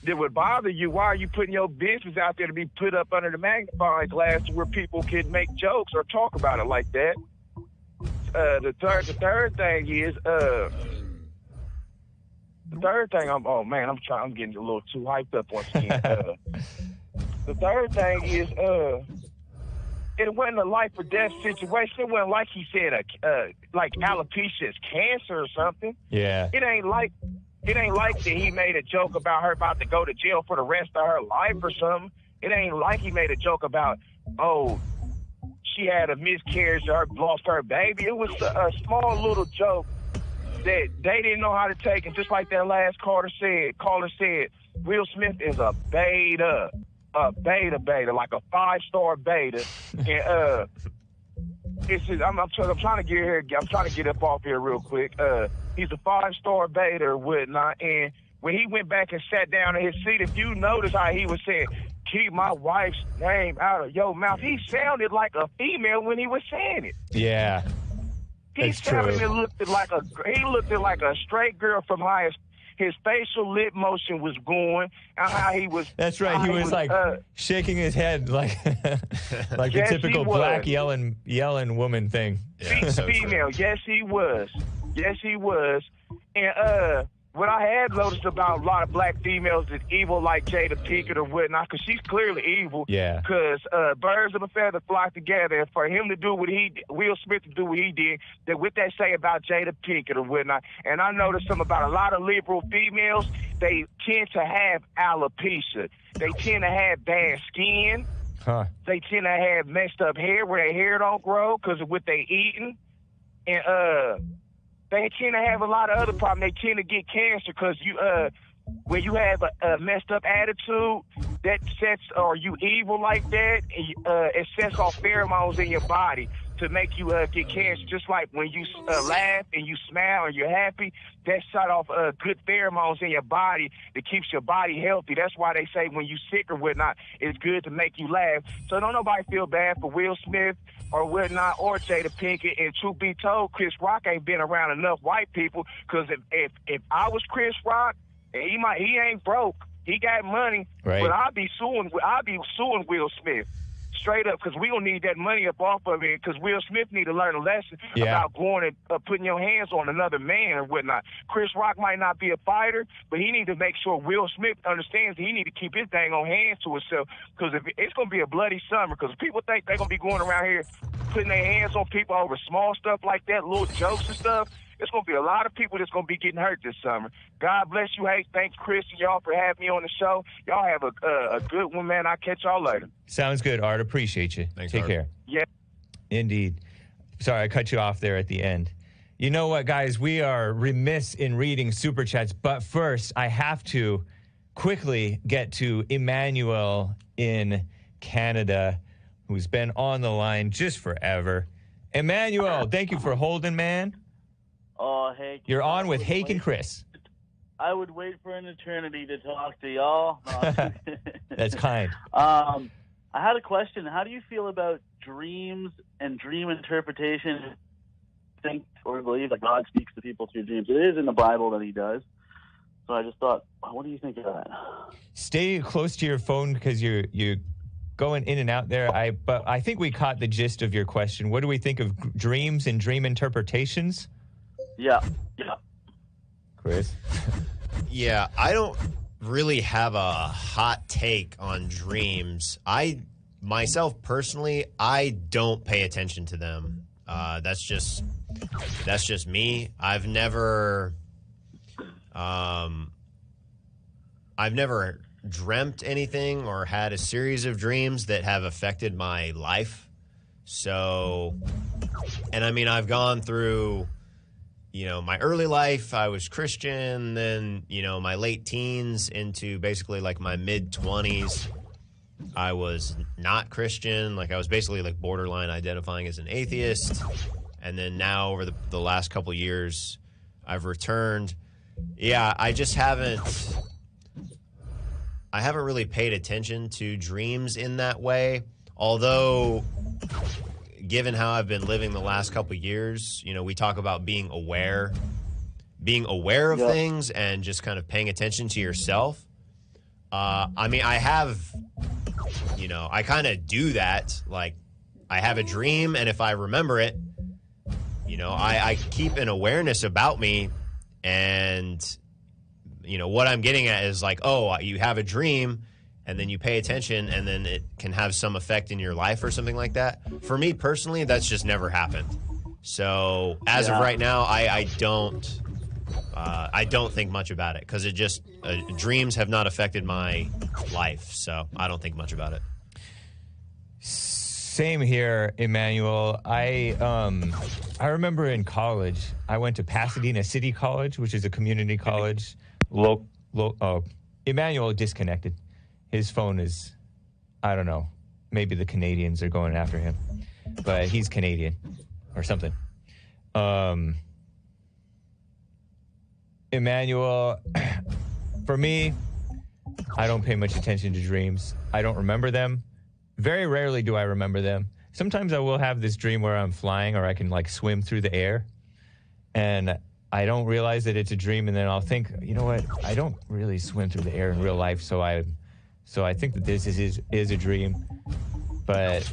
that would bother you, why are you putting your business out there to be put up under the magnifying glass where people can make jokes or talk about it like that? The third thing is I'm getting a little too hyped up once again. The third thing is it wasn't a life or death situation. It wasn't like he said like alopecia is cancer or something. Yeah. It ain't like that he made a joke about her about to go to jail for the rest of her life or something. It ain't like he made a joke about, oh, she had a miscarriage or lost her baby. It was a small little joke that they didn't know how to take. And just like that last caller said, Will Smith is a beta, like a 5-star beta. And it's just, I'm trying to get here. I'm trying to get up off here real quick. He's a 5-star beta or whatnot. And when he went back and sat down in his seat, if you notice how he was saying, keep my wife's name out of your mouth, he sounded like a female when he was saying it. Yeah. He looked like a straight girl from how his facial lip motion was going, and how he was. That's right. He was like shaking his head like like the typical black yelling woman thing. Female. Yes, he was. And what I had noticed about a lot of black females is evil like Jada Pinkett or whatnot, because she's clearly evil. Yeah. Because birds of a feather flock together. And for him to do Will Smith to do what he did, then what they say about Jada Pinkett or whatnot. And I noticed something about a lot of liberal females, they tend to have alopecia. They tend to have bad skin. Huh. They tend to have messed up hair where their hair don't grow because of what they eating. And they tend to have a lot of other problems. They tend to get cancer because when you have a messed up attitude, that sets, or you evil like that, it sets off pheromones in your body to make you get cancer. Just like when you laugh and you smile and you're happy, that set off good pheromones in your body that keeps your body healthy. That's why they say when you sick or whatnot, it's good to make you laugh. So don't nobody feel bad for Will Smith or whatnot, or Jada Pinkett. And truth be told, Chris Rock ain't been around enough white people, because if I was Chris Rock, and he ain't broke, he got money, right, but I'll be suing Will Smith straight up, because we don't need that money up off of it, because Will Smith need to learn a lesson about going and putting your hands on another man or whatnot. Chris Rock might not be a fighter, but he need to make sure Will Smith understands that he need to keep his dang on hands to himself, because it's going to be a bloody summer, because people think they're going to be going around here putting their hands on people over small stuff like that, little jokes and stuff. It's going to be a lot of people that's going to be getting hurt this summer. God bless you. Hey, thanks, Chris, and y'all for having me on the show. Y'all have a good one, man. I'll catch y'all later. Sounds good, Art. Appreciate you. Thanks, Take Art. care. Yeah. Indeed. Sorry, I cut you off there at the end. You know what, guys? We are remiss in reading Super Chats, but first, I have to quickly get to Emmanuel in Canada, who's been on the line just forever. Emmanuel, thank you for holding, man. Oh, hey. You're on with Hake and Chris. I would wait for an eternity to talk to y'all. That's kind. I had a question. How do you feel about dreams and dream interpretation? Think or believe that God speaks to people through dreams? It is in the Bible that he does. So I just thought, what do you think of that? Stay close to your phone because you're going in and out there. But I think we caught the gist of your question. What do we think of dreams and dream interpretations? Yeah. Chris? Yeah, I don't really have a hot take on dreams. Myself personally, I don't pay attention to them. That's just me. I've never dreamt anything or had a series of dreams that have affected my life. So, and I mean, I've gone through, my early life, I was Christian, then, my late teens into basically like my mid-20s, I was not Christian. Like I was basically like borderline identifying as an atheist. And then now over the last couple of years, I've returned. Yeah, I haven't really paid attention to dreams in that way. Although, given how I've been living the last couple of years, we talk about being aware of things and just kind of paying attention to yourself. I mean, I have, I kind of do that. Like, I have a dream, and if I remember it, I keep an awareness about me, and, what I'm getting at is like, oh, you have a dream, and then you pay attention, and then it can have some effect in your life or something like that. For me personally, that's just never happened. So as of right now, I don't think much about it because it just dreams have not affected my life. So I don't think much about it. Same here, Emmanuel. I remember in college, I went to Pasadena City College, which is a community college. Emmanuel disconnected. His phone is, I don't know, maybe the Canadians are going after him, but he's Canadian or something. Emmanuel, for me, I don't pay much attention to dreams. I don't remember them. Very rarely do I remember them. Sometimes I will have this dream where I'm flying or I can like swim through the air and I don't realize that it's a dream, and then I'll think, you know what, I don't really swim through the air in real life, so I think that this is a dream. But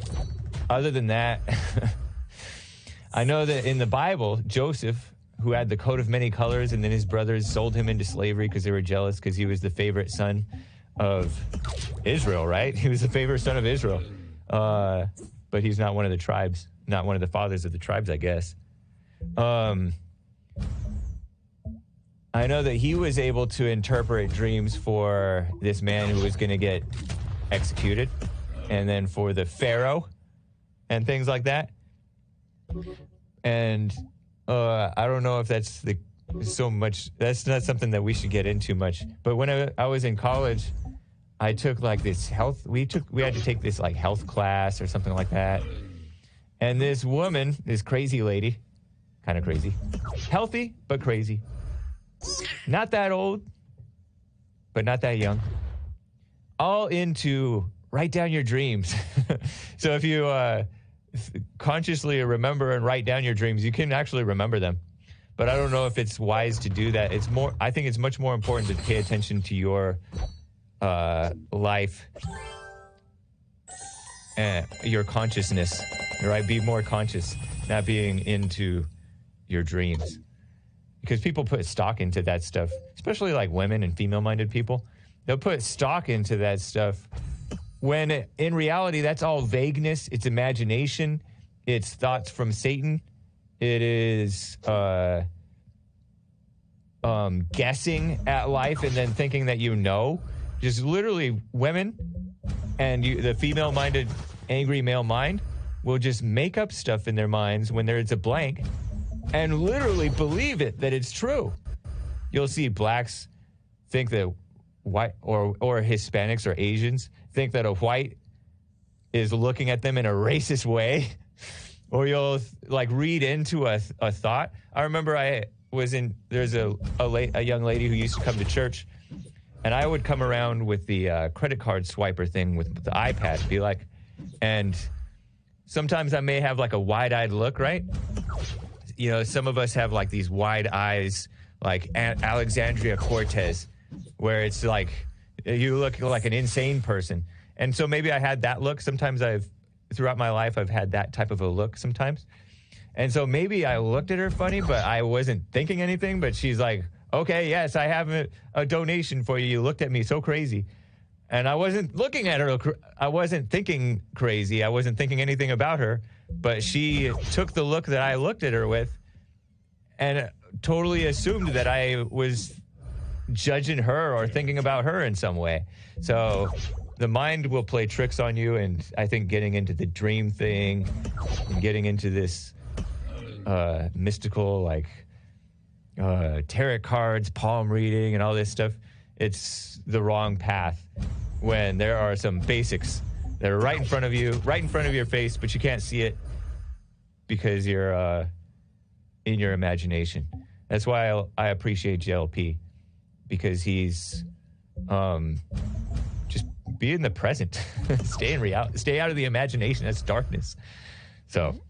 other than that, I know that in the Bible, Joseph, who had the coat of many colors, and then his brothers sold him into slavery because they were jealous because he was the favorite son of Israel, right? He was the favorite son of Israel. But he's not one of the tribes, not one of the fathers of the tribes, I guess. I know that he was able to interpret dreams for this man who was going to get executed, and then for the Pharaoh and things like that. And I don't know if that's that's not something that we should get into much. But when I was in college, I took like this we had to take this like health class or something like that. And this woman, this crazy lady, kind of crazy, healthy, but crazy. Not that old, but not that young. All into write down your dreams. So if you consciously remember and write down your dreams, you can actually remember them. But I don't know if it's wise to do that. I think it's much more important to pay attention to your life and your consciousness, right? Be more conscious, not being into your dreams. Because people put stock into that stuff, especially like women and female-minded people. They'll put stock into that stuff when in reality, that's all vagueness. It's imagination. It's thoughts from Satan. It is guessing at life and then thinking that you know. Just literally women and the female-minded, angry male mind will just make up stuff in their minds when there's a blank and literally believe it, that it's true. You'll see blacks think that white or Hispanics or Asians think that a white is looking at them in a racist way, or you'll like read into a thought. I remember there's a young lady who used to come to church, and I would come around with the credit card swiper thing with the iPad, be like, and sometimes I may have like a wide-eyed look, right? You know, some of us have like these wide eyes, like Alexandria Cortez, where it's like you look like an insane person. And so maybe I had that look. Sometimes throughout my life, I've had that type of a look sometimes. And so maybe I looked at her funny, but I wasn't thinking anything. But she's like, okay, yes, I have a donation for you. You looked at me so crazy. And I wasn't looking at her. I wasn't thinking crazy. I wasn't thinking anything about her. But she took the look that I looked at her with and totally assumed that I was judging her or thinking about her in some way. So the mind will play tricks on you, and I think getting into the dream thing and getting into this mystical, like tarot cards, palm reading, and all this stuff, it's the wrong path when there are some basics that are right in front of you, right in front of your face, but you can't see it because you're in your imagination. That's why I appreciate JLP, because he's just be in the present. Stay in reality. Stay out of the imagination. That's darkness. So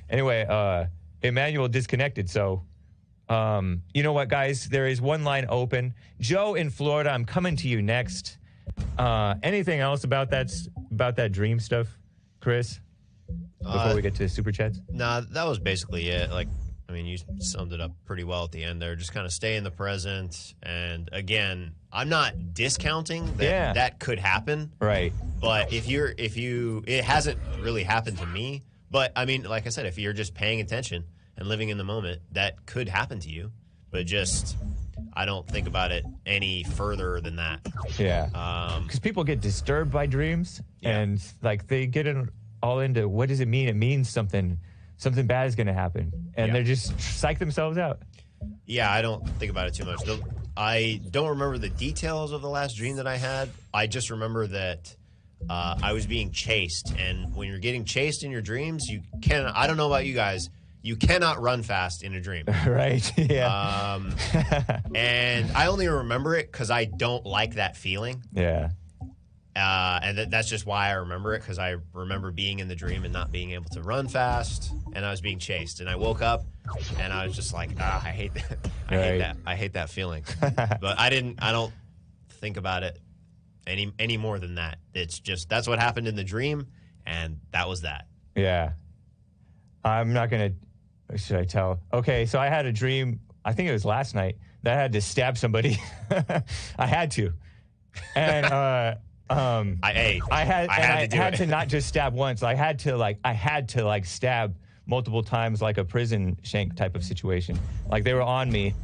anyway, Emmanuel disconnected. So you know what, guys? There is one line open. Joe in Florida, I'm coming to you next. Anything else about that dream stuff, Chris? Before we get to super chats? Nah, that was basically it. Like, I mean, you summed it up pretty well at the end there. Just kind of stay in the present. And again, I'm not discounting that that could happen. Right. But it hasn't really happened to me. But I mean, like I said, if you're just paying attention and living in the moment, that could happen to you. But just, I don't think about it any further than that. Yeah. Because people get disturbed by dreams and like they get all into what does it mean? It means something bad is going to happen. And they're just psych themselves out. Yeah, I don't think about it too much. I don't remember the details of the last dream that I had. I just remember that I was being chased. And when you're getting chased in your dreams, I don't know about you guys, you cannot run fast in a dream. Right, yeah. And I only remember it because I don't like that feeling. Yeah. And that's just why I remember it, because I remember being in the dream and not being able to run fast, and I was being chased. And I woke up, and I was just like, I hate that. I hate that feeling. But I don't think about it any more than that. It's just that's what happened in the dream, and that was that. Yeah. I'm not going to, should I tell? Okay, so I had a dream, I think it was last night, that I had to stab somebody. I had to. And I had to not just stab once. I had to stab multiple times, like a prison shank type of situation. Like they were on me,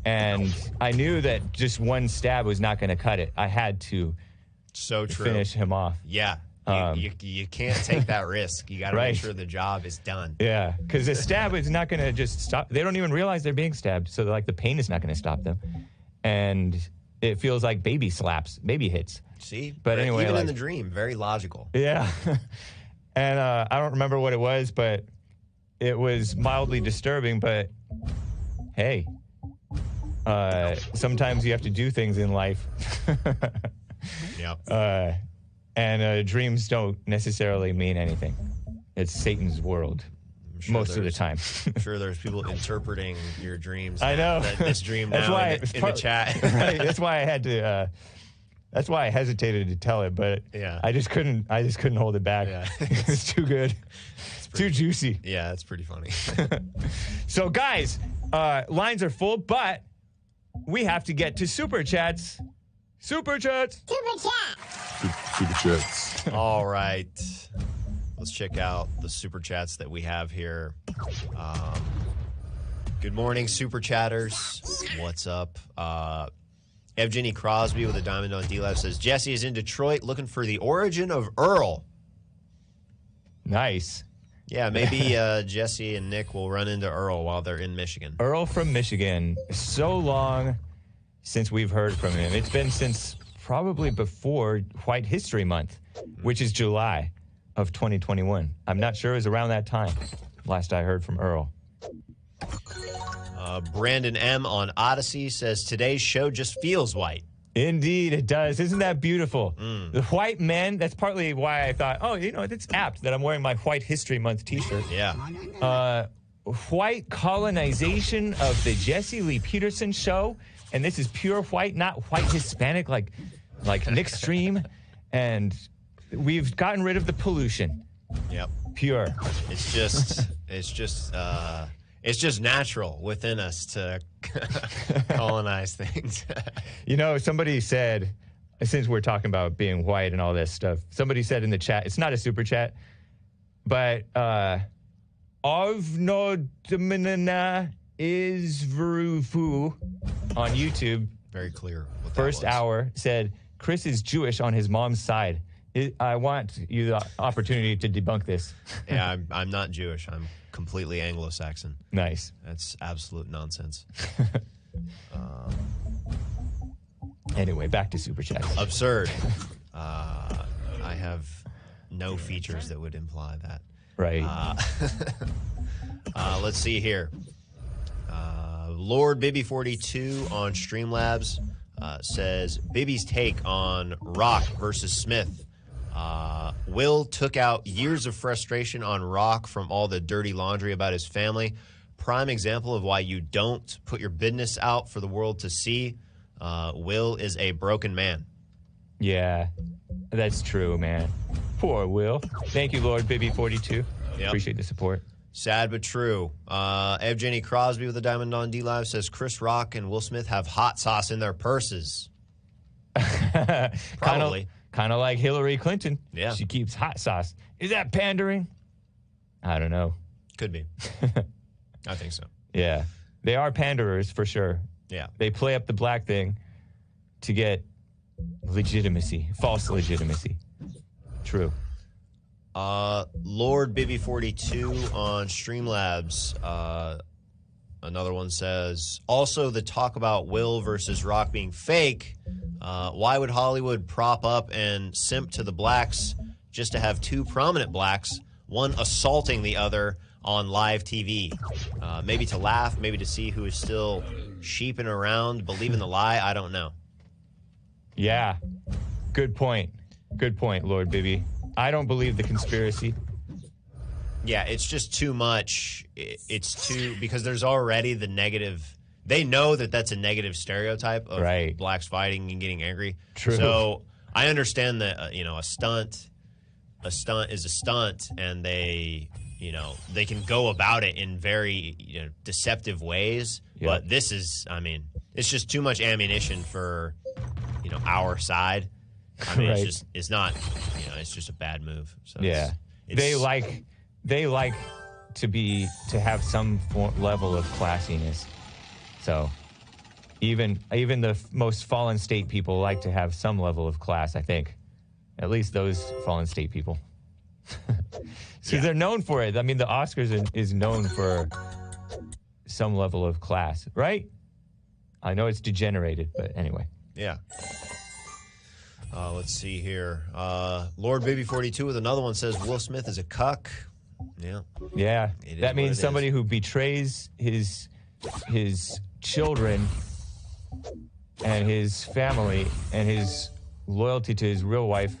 and I knew that just one stab was not going to cut it. I had to finish him off. Yeah. You can't take that risk. You got to make sure the job is done. Yeah, because a stab is not going to just stop. They don't even realize they're being stabbed, so like the pain is not going to stop them, and it feels like baby slaps, baby hits. See, but anyway, even in the dream, very logical. Yeah, and I don't remember what it was, but it was mildly disturbing. But hey, sometimes you have to do things in life. Yep. And dreams don't necessarily mean anything. It's Satan's world most of the time. I'm sure there's people interpreting your dreams. I know. This dream now in the chat. Right. That's why I had to. That's why I hesitated to tell it, but I just couldn't hold it back. Yeah. It's too good. It's too juicy. Yeah, it's pretty funny. So, guys, lines are full, but we have to get to super chats. Super chats. Super chat. Super chats. All right. Let's check out the super chats that we have here. Good morning, super chatters. What's up? Evgeny Crosby with a diamond on D-Live says, Jesse is in Detroit looking for the origin of Earl. Nice. Yeah, maybe Jesse and Nick will run into Earl while they're in Michigan. Earl from Michigan. So long since we've heard from him. It's been since probably before White History Month, which is July of 2021. I'm not sure. It was around that time last I heard from Earl. Brandon M. on Odyssey says, today's show just feels white. Indeed, it does. Isn't that beautiful? The white men, that's partly why I thought, it's apt that I'm wearing my White History Month t-shirt. Yeah. White colonization of the Jesse Lee Peterson show. And this is pure white, not white Hispanic like Nick Stream. And we've gotten rid of the pollution. Yep. Pure. It's just natural within us to colonize things. Somebody said, since we're talking about being white and all this stuff, somebody said in the chat, it's not a super chat, but Avnodomina is Verufu on YouTube. Very clear. First hour said, Chris is Jewish on his mom's side. I want you the opportunity to debunk this. Yeah, I'm not Jewish. I'm completely Anglo-Saxon. Nice. That's absolute nonsense. Anyway, back to Super Chats. Absurd. I have no features that would imply that. Right. Let's see here. Lord Bibby42 on Streamlabs says, Bibby's take on Rock versus Smith. Will took out years of frustration on Rock from all the dirty laundry about his family. Prime example of why you don't put your business out for the world to see. Will is a broken man. Yeah, that's true, man. Poor Will. Thank you, Lord Bibby42. Yep. Appreciate the support. Sad but true. Evgeny Crosby with a Diamond on D Live says Chris Rock and Will Smith have hot sauce in their purses. Probably. Kind of like Hillary Clinton. Yeah. She keeps hot sauce. Is that pandering? I don't know. Could be. I think so. Yeah. They are panderers for sure. Yeah. They play up the black thing to get legitimacy, false legitimacy. True. Lord Bibby42 on Streamlabs. Another one says, also the talk about Will versus Rock being fake. Why would Hollywood prop up and simp to the blacks just to have two prominent blacks, one assaulting the other on live TV? Maybe to laugh, maybe to see who is still sheeping around, believing the lie. I don't know. Yeah. Good point. Good point, Lord Bibby. I don't believe the conspiracy. Yeah, it's just too much. It's too, because there's already the negative. They know that that's a negative stereotype of blacks fighting and getting angry. True. So I understand that, a stunt is a stunt, and they can go about it in very deceptive ways. Yep. But this is, it's just too much ammunition for, our side. It's not, it's just a bad move. So yeah. They like to have some level of classiness. So even the most fallen state people like to have some level of class, I think. At least those fallen state people. So they're known for it. I mean, the Oscars is known for some level of class, right? I know it's degenerated, but anyway. Yeah. Let's see here. Lord Baby42 with another one says Will Smith is a cuck. Yeah. Yeah. That means somebody who betrays his children and his family and his loyalty to his real wife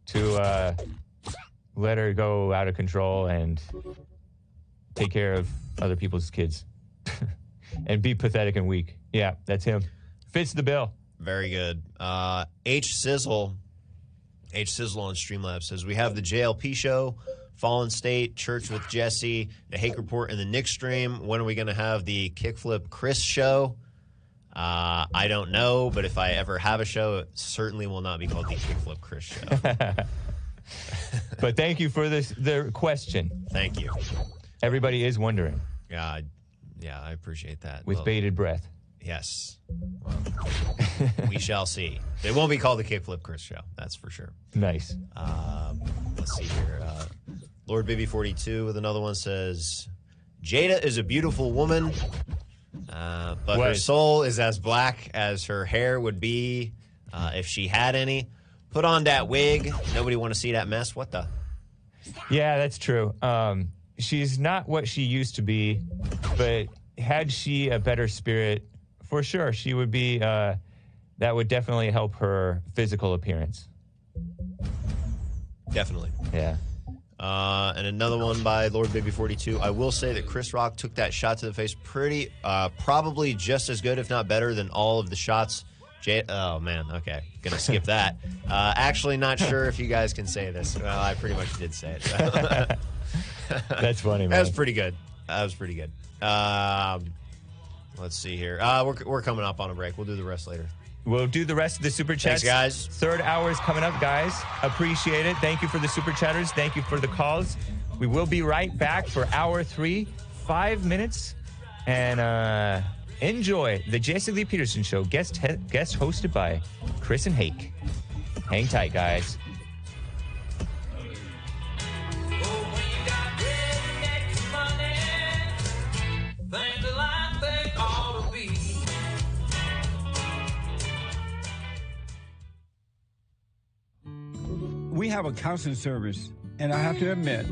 to let her go out of control and take care of other people's kids and be pathetic and weak. Yeah, that's him. Fits the bill. Very good. H Sizzle on Streamlabs says, we have the JLP show, Fallen State, Church with Jesse, the Hake Report, and the Nick stream. When are we going to have the Kickflip Chris show? I don't know, but if I ever have a show, it certainly will not be called the Kickflip Chris show. But thank you for the question. Thank you. Everybody is wondering. Yeah, I appreciate that. With bated breath. Yes. Well, we shall see. It won't be called the Kickflip Chris show. That's for sure. Nice. Let's see here. Lord Bibby42 with another one says, Jada is a beautiful woman, but her soul is as black as her hair would be if she had any. Put on that wig. Nobody want to see that mess. What the? Yeah, that's true. She's not what she used to be, but had she a better spirit, for sure, she would be, that would definitely help her physical appearance. Definitely. Yeah. And another one by Lord Baby42. I will say that Chris Rock took that shot to the face probably just as good, if not better, than all of the shots. Oh, man. Okay. Gonna skip that. Actually, not sure if you guys can say this. Well, I pretty much did say it. That's funny, man. That was pretty good. Let's see here. We're coming up on a break. We'll do the rest later. We'll do the rest of the super chats. Thanks, guys. Third hour is coming up, guys. Appreciate it. Thank you for the super chatters. Thank you for the calls. We will be right back for hour 3, 5 minutes. And enjoy the Jesse Lee Peterson Show, guest hosted by Chris and Hake. Hang tight, guys. We have a counseling service, and I have to admit,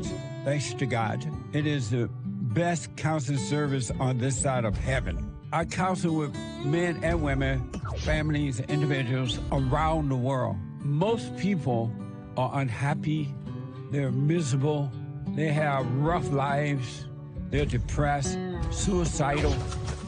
thanks to God, it is the best counseling service on this side of heaven. I counsel with men and women, families, individuals around the world. Most people are unhappy, they're miserable, they have rough lives, they're depressed, suicidal,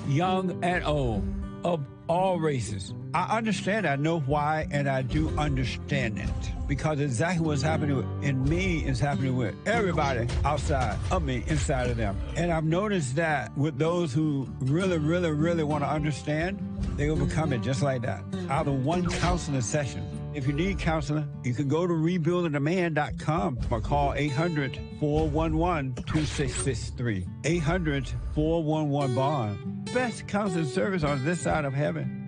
young and old, of all races. I understand, I know why, and I do understand it. Because exactly what's happening in me is happening with everybody outside of me, inside of them. And I've noticed that with those who really, really, really want to understand, they overcome it just like that, out of one counseling session. If you need counseling, you can go to rebuildingtheman.com or call 800-411-2663. 800-411-BOND. Best counseling service on this side of heaven.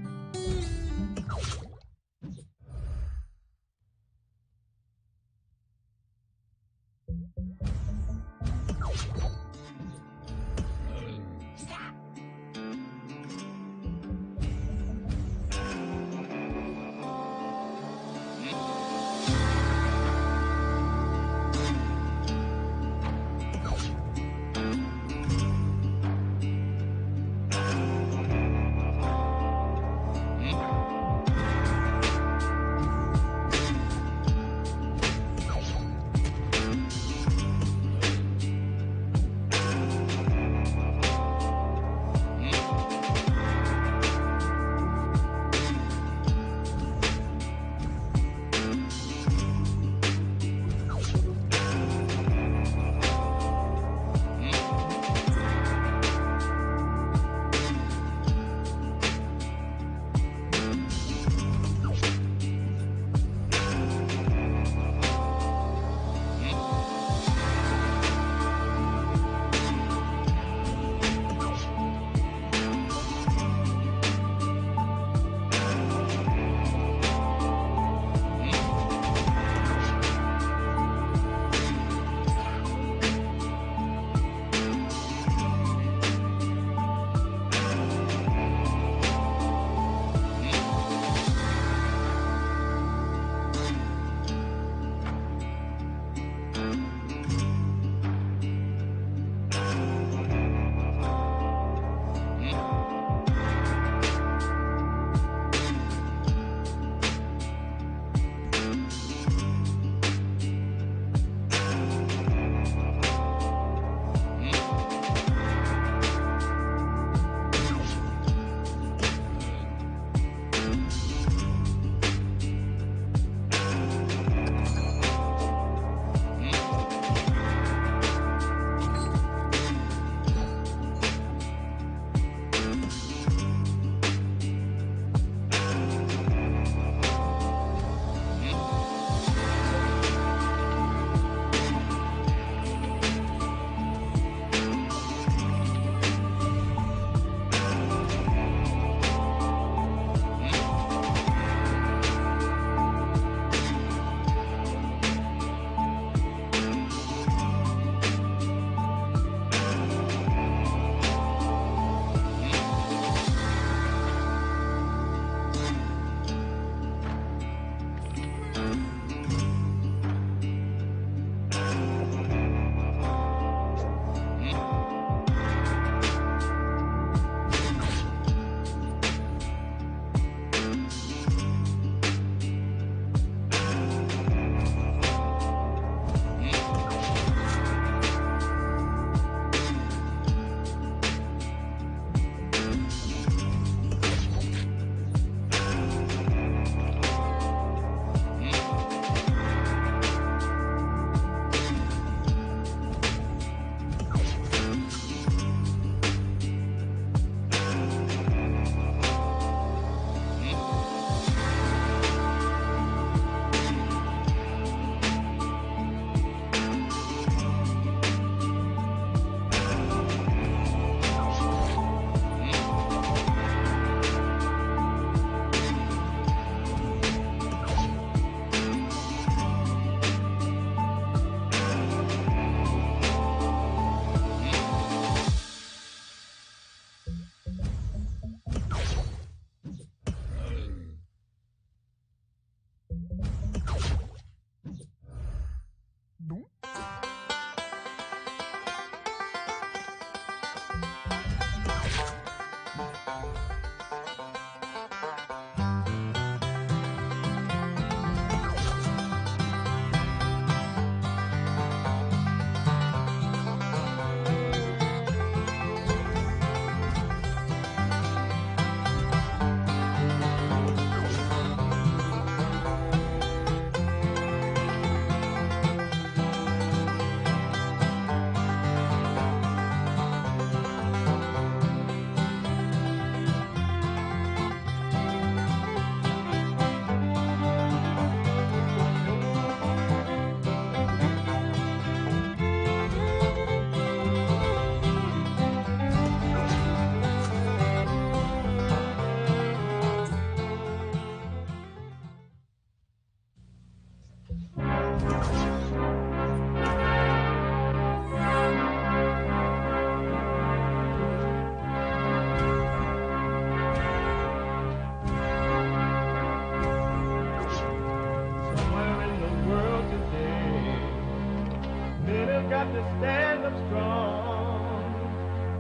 to stand up strong,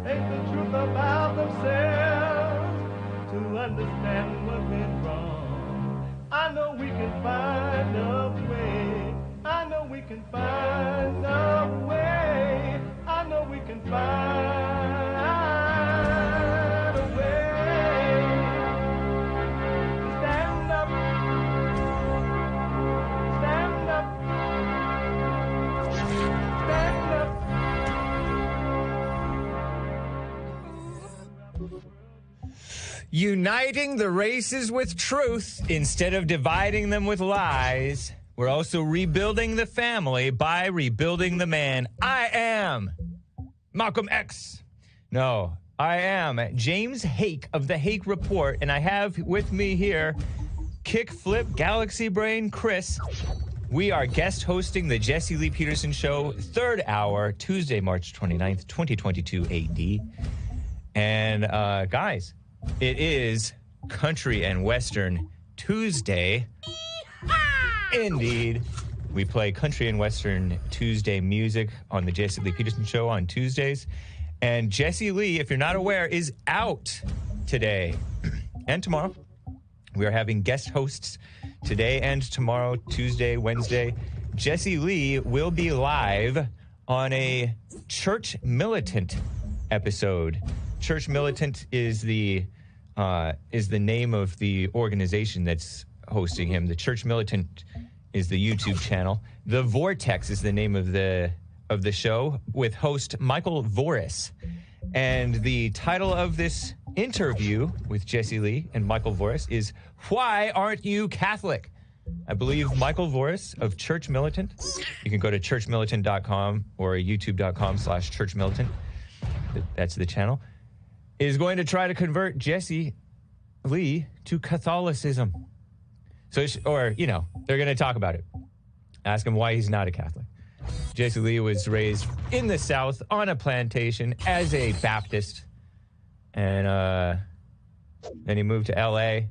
think the truth about themselves, to understand what went wrong. I know we can find a way. I know we can find a way. I know we can find a way to stand up, stand up, stand up. Uniting the races with truth instead of dividing them with lies. We're also rebuilding the family by rebuilding the man. I am Malcolm X. No, I am James Hake of the Hake Report, and I have with me here Kickflip Galaxy Brain Chris. We are guest hosting the Jesse Lee Peterson Show, 3rd hour, Tuesday, March 29th, 2022 AD. And guys, it is Country and Western Tuesday. Indeed. We play Country and Western Tuesday music on the Jesse Lee Peterson Show on Tuesdays. And Jesse Lee, if you're not aware, is out today and tomorrow. We are having guest hosts today and tomorrow, Tuesday, Wednesday. Jesse Lee will be live on a Church Militant episode. Church Militant is the name of the organization that's hosting him. The Church Militant is the YouTube channel. The Vortex is the name of the show, with host Michael Voris. And the title of this interview with Jesse Lee and Michael Voris is "Why Aren't You Catholic?" I believe Michael Voris of Church Militant. You can go to churchmilitant.com or youtube.com/churchmilitant. That's the channel. Is going to try to convert Jesse Lee to Catholicism. So, they're going to talk about it. Ask him why he's not a Catholic. Jesse Lee was raised in the South on a plantation as a Baptist. And then he moved to L.A.,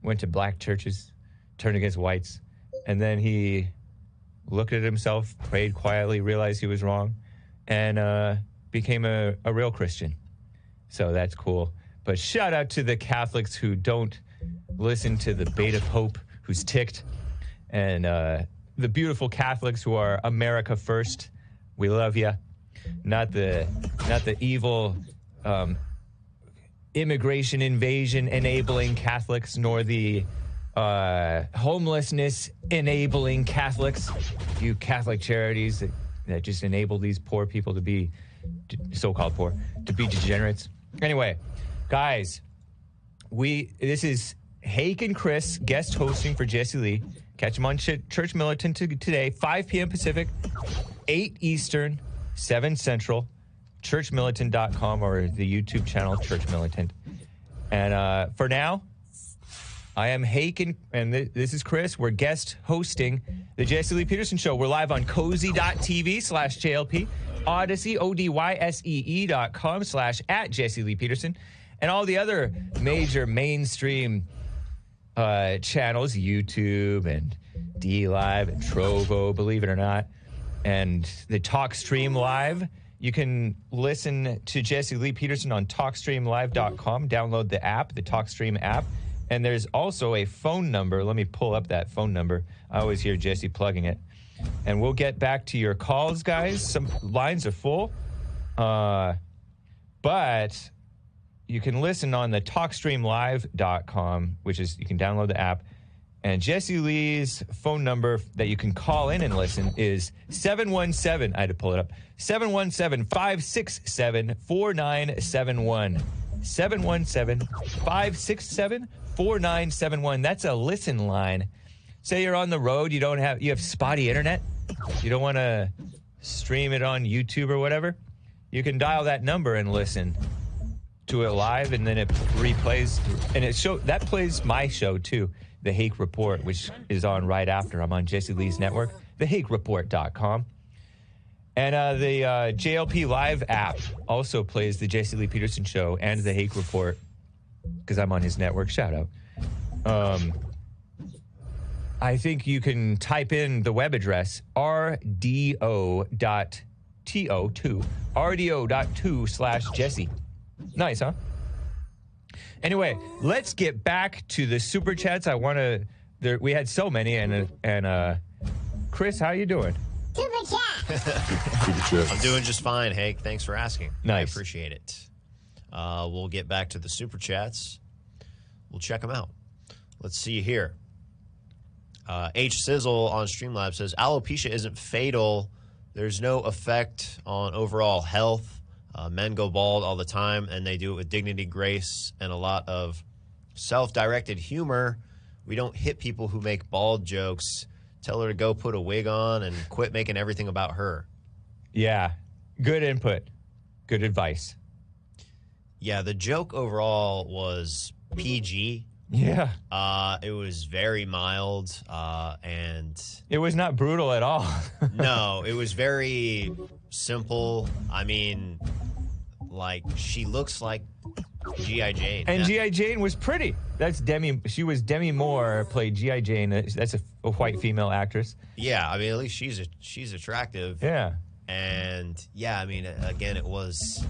went to black churches, turned against whites. And then he looked at himself, prayed quietly, realized he was wrong, and became a real Christian. So that's cool. But shout out to the Catholics who don't listen to the beta pope who's ticked, and the beautiful Catholics who are America first. We love you. Not the evil immigration invasion enabling Catholics, nor the homelessness enabling Catholics. You Catholic charities that just enable these poor people to be so-called poor, to be degenerates. Anyway, guys, this is Hake and Chris guest hosting for Jesse Lee. Catch them on Church Militant today, 5 p.m. Pacific, 8 Eastern, 7 Central, churchmilitant.com or the YouTube channel Church Militant. And for now, I am Hake and this is Chris. We're guest hosting the Jesse Lee Peterson Show. We're live on cozy.tv/JLP, Odyssey, ODYSEE.com/@Jesse Lee Peterson, and all the other major mainstream channels, YouTube and DLive and Trovo, believe it or not, and the TalkStream Live. You can listen to Jesse Lee Peterson on TalkStreamLive.com. Download the app, the TalkStream app. And there's also a phone number. Let me pull up that phone number. I always hear Jesse plugging it. And we'll get back to your calls, guys. Some lines are full. But you can listen on the TalkStreamLive.com, which is, you can download the app. And Jesse Lee's phone number that you can call in and listen is 717, I had to pull it up, 717-567-4971. 717-567-4971. That's a listen line. Say you're on the road, you have spotty internet, you don't want to stream it on YouTube or whatever, you can dial that number and listen to it live, and then it replays, and that plays my show too, The Hake Report, which is on right after. I'm on Jesse Lee's network, thehakereport.com. And the JLP Live app also plays the Jesse Lee Peterson Show and the Hake Report, because I'm on his network. Shout out. I think you can type in the web address, rdo.tv RDO2, RDO.2/Jesse. Nice, huh? Anyway, let's get back to the super chats. We had so many, and Chris, how you doing? Super chat. I'm doing just fine, Hank. Thanks for asking. Nice. I appreciate it. We'll get back to the super chats. We'll check them out. Let's see here. H. Sizzle on Streamlabs says, alopecia isn't fatal. There's no effect on overall health. Men go bald all the time, and they do it with dignity, grace, and a lot of self-directed humor. We don't hit people who make bald jokes. Tell her to go put a wig on and quit making everything about her. Yeah, good input. Good advice. Yeah, the joke overall was PG. Yeah. It was very mild, and... It was not brutal at all. No, it was very simple. I mean, like, she looks like G.I. Jane. And G.I. Jane was pretty. She was Demi Moore, played G.I. Jane. That's a white female actress. Yeah, I mean, at least she's attractive. Yeah. And, yeah, I mean, again, it was...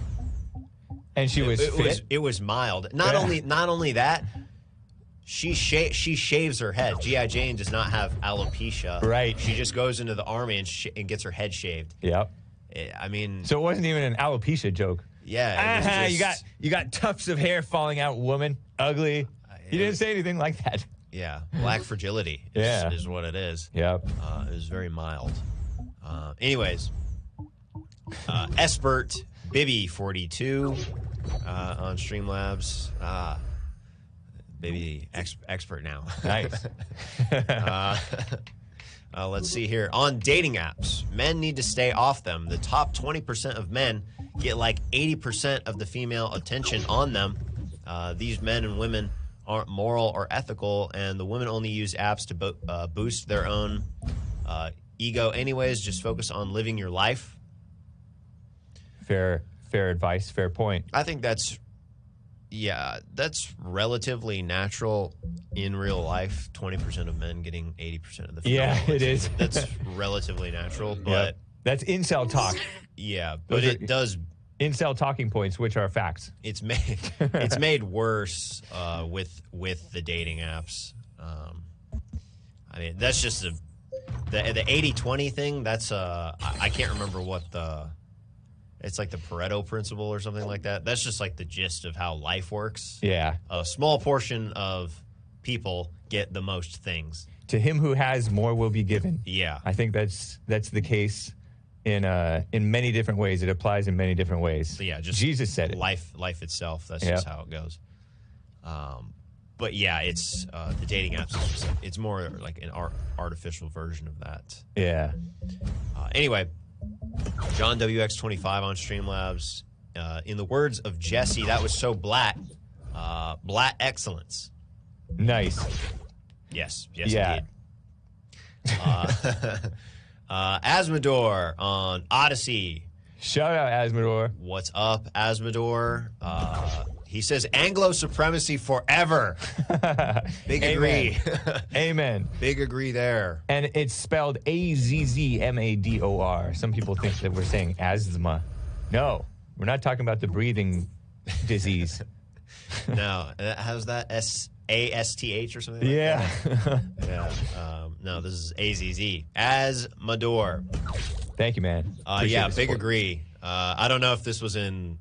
And she was fit. It was mild. Not only that, she shaves her head. G.I. Jane does not have alopecia. Right. She just goes into the army and gets her head shaved. Yep. I mean... So it wasn't even an alopecia joke. Yeah. It was just, you got tufts of hair falling out, woman. Ugly. You didn't say anything like that. Yeah. Black fragility is what it is. Yep. It was very mild. Anyways, Espert Bibby 42 on Streamlabs. Baby expert now. Nice. Let's see here. On dating apps, men need to stay off them. The top 20% of men get like 80% of the female attention on them. These men and women aren't moral or ethical, and the women only use apps to boost their own ego anyways. Just focus on living your life. Fair advice, fair point. I think that's relatively natural in real life. 20% of men getting 80% of the female. Yeah, it is. That's relatively natural, but that's incel talk. Yeah, but it does incel talking points, which are facts. It's made worse with the dating apps. I mean, that's just the 80-20 thing. That's I can't remember what it's like the Pareto principle or something like that. That's just like the gist of how life works. Yeah. A small portion of people get the most things. To him who has, more will be given. Yeah. I think that's the case in many different ways. It applies in many different ways. So yeah, just Jesus said it. Life itself. That's just how it goes. But yeah, it's the dating apps. It's more like an artificial version of that. Yeah. Anyway, John WX25 on Streamlabs. In the words of Jesse, that was so black. Black excellence. Nice. Yes, yeah. Indeed. Asmodor on Odyssey. Shout out, Asmodor. What's up, Asmodor? He says Anglo supremacy forever. Big agree. Amen. Big agree there. And it's spelled Azzmador. Some people think that we're saying asthma. No, we're not talking about the breathing disease. No, how's that? ASTH or something like that? Yeah. No, this is AZZ. Asmodor. Thank you, man. Yeah, big agree. I don't know if this was in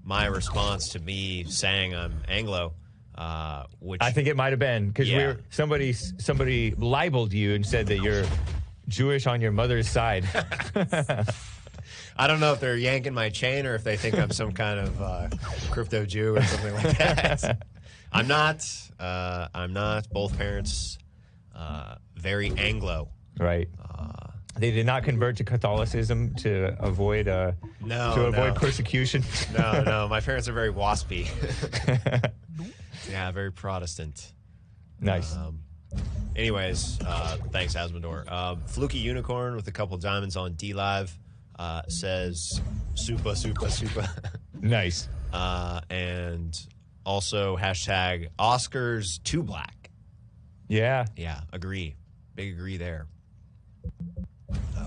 my response to me saying I'm Anglo, which I think it might have been because somebody libeled you and said that you're Jewish on your mother's side. I don't know if they're yanking my chain or if they think I'm some kind of crypto Jew or something like that. I'm not. Both parents very Anglo. Right. They did not convert to Catholicism to avoid persecution. No. My parents are very waspy. Yeah, very Protestant. Nice. Anyways, thanks, Asmodor. Fluky Unicorn with a couple diamonds on D-Live says super. Nice. And also hashtag Oscars too black. Yeah. Yeah, agree. Big agree there.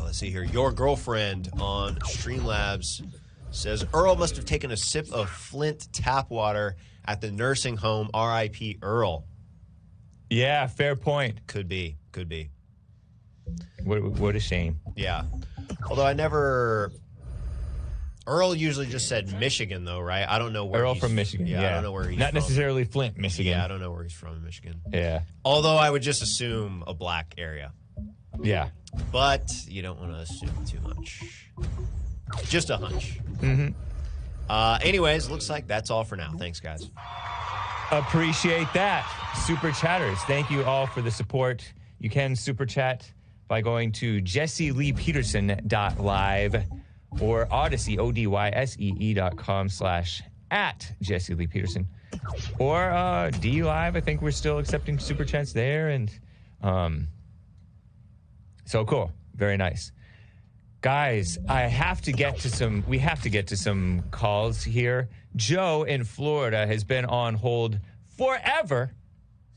Let's Let's see here. Your girlfriend on Streamlabs says Earl must have taken a sip of Flint tap water at the nursing home. R.I.P. Earl. Yeah, fair point. Could be. What a shame. Yeah. Although I never... Earl usually just said Michigan, though, right? I don't know where Earl he's from Michigan. Yeah, I don't know where he's not from. necessarily Flint, Michigan. Yeah, I don't know where he's from in Michigan. Yeah. Although I would just assume a black area. Yeah. But you don't want to assume too much. Just a hunch. Mm-hmm. Anyways, looks like that's all for now. Thanks, guys. Appreciate that. Super chatters, thank you all for the support. You can super chat by going to jesseleepeterson.live or Odyssey, odyssee.com/@Jesse Lee Peterson. Or D Live, I think we're still accepting super chats there. And so cool. Very nice. Guys, we have to get to some calls here. Joe in Florida has been on hold forever.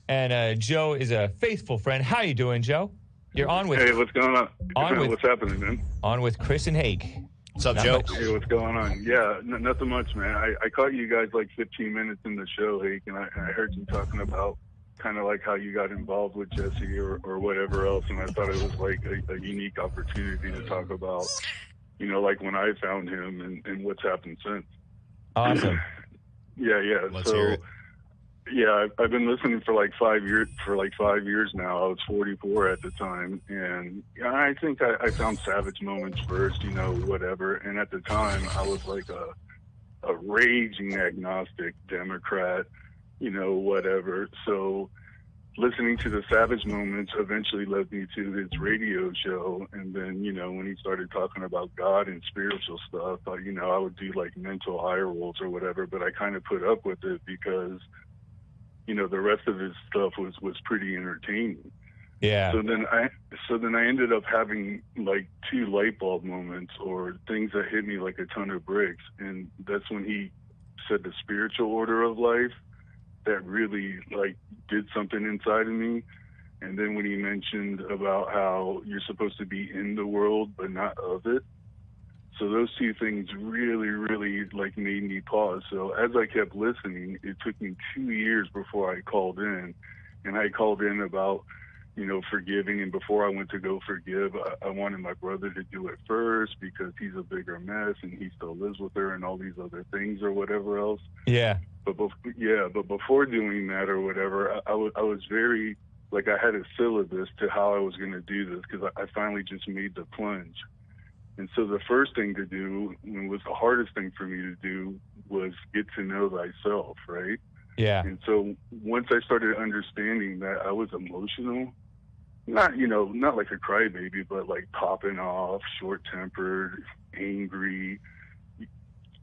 And Joe is a faithful friend. How you doing, Joe? You're on with... Hey, what's going on? What's happening, man? On with Chris and Hake. What's up, Joe? Hey, what's going on? Yeah, nothing much, man. I caught you guys like 15 minutes in the show, Hake, and I heard you talking about kind of like how you got involved with Jesse or whatever else, and I thought it was like a unique opportunity to talk about, like when I found him and what's happened since. Awesome. Yeah. Let's hear it. Yeah, I've been listening for like 5 years. For like 5 years now. I was 44 at the time, and I think I found Savage Moments first, whatever. And at the time, I was like a raging agnostic Democrat, whatever. So listening to the Savage Moments eventually led me to his radio show, and then when he started talking about God and spiritual stuff, I would do like mental eye rolls or whatever. But I kind of put up with it because the rest of his stuff was pretty entertaining. Yeah. So then I ended up having like 2 light bulb moments or things that hit me like a ton of bricks. And that's when he said the spiritual order of life that really like did something inside of me. And then when he mentioned about how you're supposed to be in the world, but not of it. So those 2 things really, really like made me pause. So as I kept listening, it took me 2 years before I called in, and I called in about, forgiving. And before I went to go forgive, I wanted my brother to do it first because he's a bigger mess and he still lives with her and all these other things or whatever else. Yeah. But before doing that or whatever, I was very, like I had a syllabus to how I was going to do this because I finally just made the plunge. And so the first thing to do, and was the hardest thing for me to do, was get to know thyself, right? Yeah. And so once I started understanding that I was emotional, not like a crybaby, but like popping off, short-tempered, angry,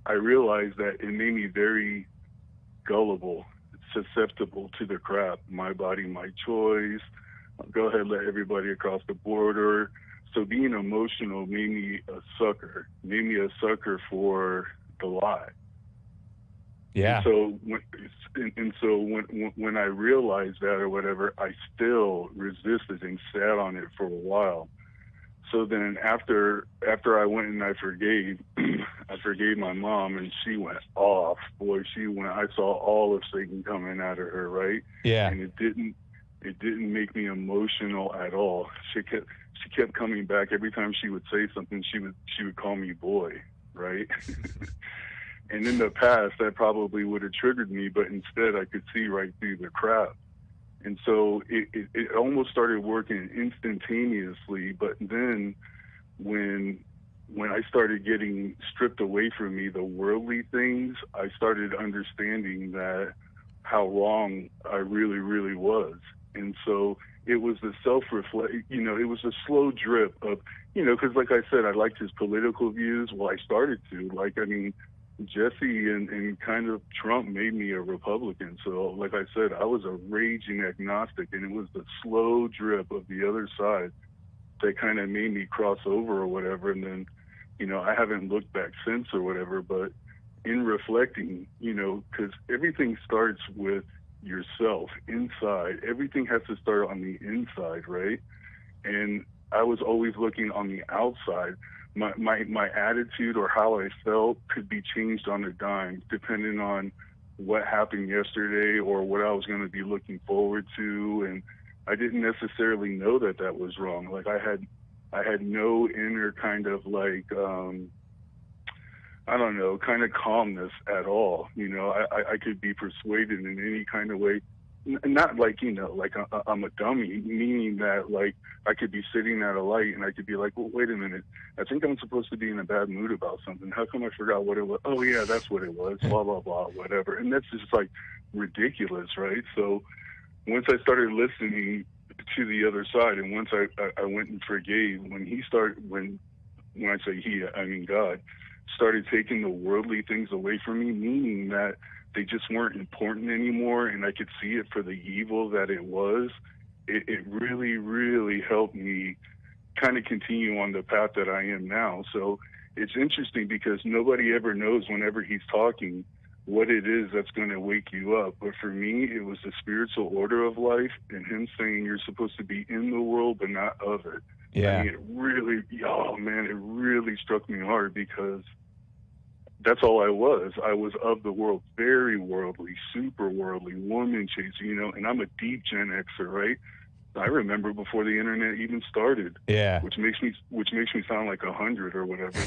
I realized that it made me very gullible, susceptible to the crap. My body, my choice. Go ahead, let everybody across the border. So being emotional made me a sucker for the lie. Yeah. And so when I realized that or whatever, I still resisted and sat on it for a while. So then after I went and I forgave my mom, and she went off. Boy, I saw all of Satan coming out of her, right? Yeah. And it didn't make me emotional at all. She kept coming back. Every time she would say something, she would call me boy, right? And in the past, that probably would have triggered me, but instead I could see right through the crap. And so it almost started working instantaneously. But then when I started getting stripped away from me the worldly things, I started understanding that how wrong I really, really was. And so it was the it was a slow drip of, because like I said, I liked his political views. Well, I started to. Jesse and kind of Trump made me a Republican. So like I said, I was a raging agnostic, and it was the slow drip of the other side that kind of made me cross over or whatever. And then, I haven't looked back since or whatever, but in reflecting, because everything starts with yourself inside. Everything has to start on the inside, right? And I was always looking on the outside. My attitude or how I felt could be changed on a dime, depending on what happened yesterday or what I was going to be looking forward to. And I didn't necessarily know that that was wrong. Like I had no inner kind of like, I don't know, kind of calmness at all. You know, I could be persuaded in any kind of way. Not like, you know, like I'm a dummy, meaning that like I could be sitting at a light and I could be like, well, wait a minute, I think I'm supposed to be in a bad mood about something. How come I forgot what it was? Oh yeah, that's what it was, blah, blah, blah, whatever. And that's just like ridiculous, right? So once I started listening to the other side, and once I went and forgave, when I say he, I mean God, started taking the worldly things away from me, meaning that they just weren't important anymore, and I could see it for the evil that it was. It really, really helped me kind of continue on the path that I am now. So it's interesting because nobody ever knows whenever he's talking what it is that's going to wake you up. But for me, it was the spiritual order of life and him saying you're supposed to be in the world but not of it. Yeah. I mean, it really, oh man, it really struck me hard because that's all I was. I was of the world, very worldly, super worldly, woman chasing, you know, and I'm a deep Gen Xer, right? I remember before the internet even started. Yeah. Which makes me sound like 100 or whatever.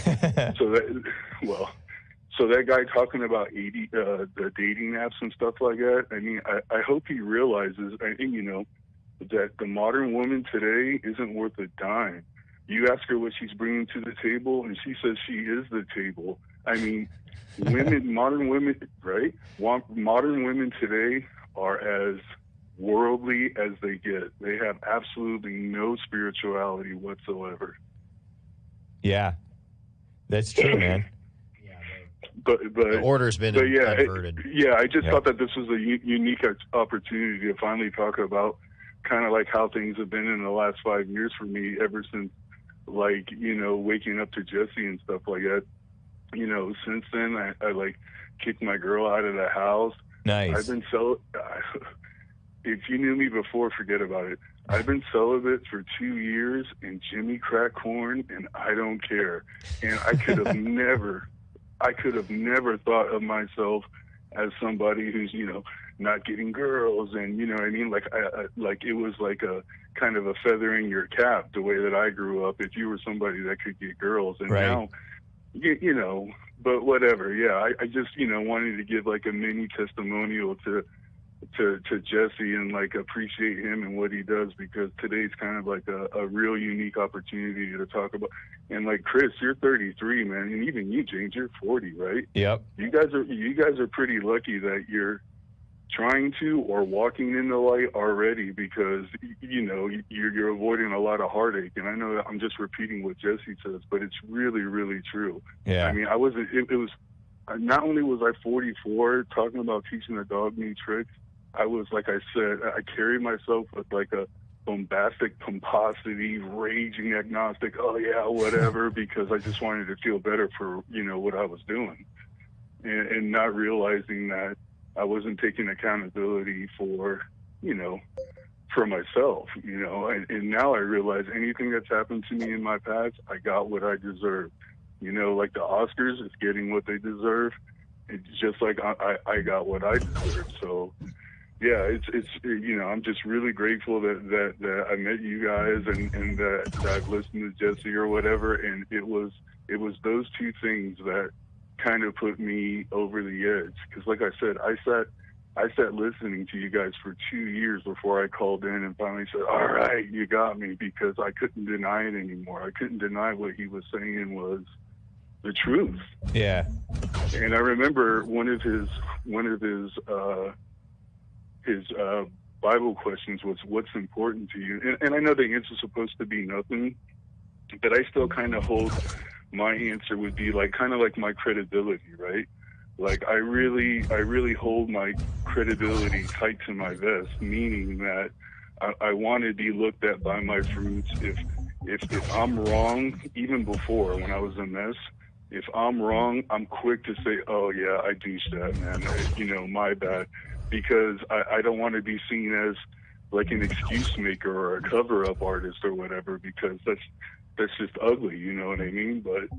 So that guy talking about the dating apps and stuff like that, I mean, I hope he realizes, you know, that the modern woman today isn't worth a dime. You ask her what she's bringing to the table, and she says she is the table. I mean, modern women, right? Modern women today are as worldly as they get. They have absolutely no spirituality whatsoever. Yeah, that's true, man. But The order's been inverted. I just thought that this was a unique opportunity to finally talk about kind of like how things have been in the last 5 years for me ever since, like, you know, waking up to Jesse and stuff like that. You know, since then, I like kicked my girl out of the house. Nice. I've been if you knew me before, forget about it. I've been celibate for 2 years, and Jimmy cracked corn, and I don't care. And I could have never thought of myself as somebody who's, you know, not getting girls, and you know what I mean? Like, like it was like a kind of a feather in your cap the way that I grew up. If you were somebody that could get girls, and right. now, you know, but whatever. Yeah, I just, you know, wanted to give like a mini testimonial to Jesse and like appreciate him and what he does, because today's kind of like a real unique opportunity to talk about. And like Chris, you're 33, man, and even you, James, you're 40, right? Yep. You guys are pretty lucky that you're trying to or walking in the light already, because you know you're avoiding a lot of heartache. And I know that I'm just repeating what Jesse says, but it's really, really true. Yeah. I mean, it was not only was I 44 talking about teaching a dog new tricks, I was, like I said, I carried myself with like a bombastic pomposity, raging agnostic, oh yeah, whatever, because I just wanted to feel better for, you know, what I was doing, and not realizing that I wasn't taking accountability for, you know, for myself, you know, and now I realize anything that's happened to me in my past, I got what I deserved. You know, like the Oscars is getting what they deserve. It's just like I got what I deserved. So, yeah, it's you know, I'm just really grateful that I met you guys and that I've listened to Jesse or whatever. And it was those two things that kind of put me over the edge. Because like I said, I sat listening to you guys for 2 years before I called in and finally said, all right, you got me, because I couldn't deny it anymore. I couldn't deny what he was saying was the truth. Yeah. And I remember one of his Bible questions was, what's important to you? And I know the answer's supposed to be nothing, but I still kind of hold my answer would be like kind of like my credibility, right? Like I really hold my credibility tight to my vest, meaning that I want to be looked at by my fruits. If I'm wrong, even before when I was a mess, if I'm wrong, I'm quick to say, oh yeah, I douched that, man. You know, my bad. Because I don't want to be seen as like an excuse maker or a cover-up artist or whatever, because that's just ugly, you know what I mean? But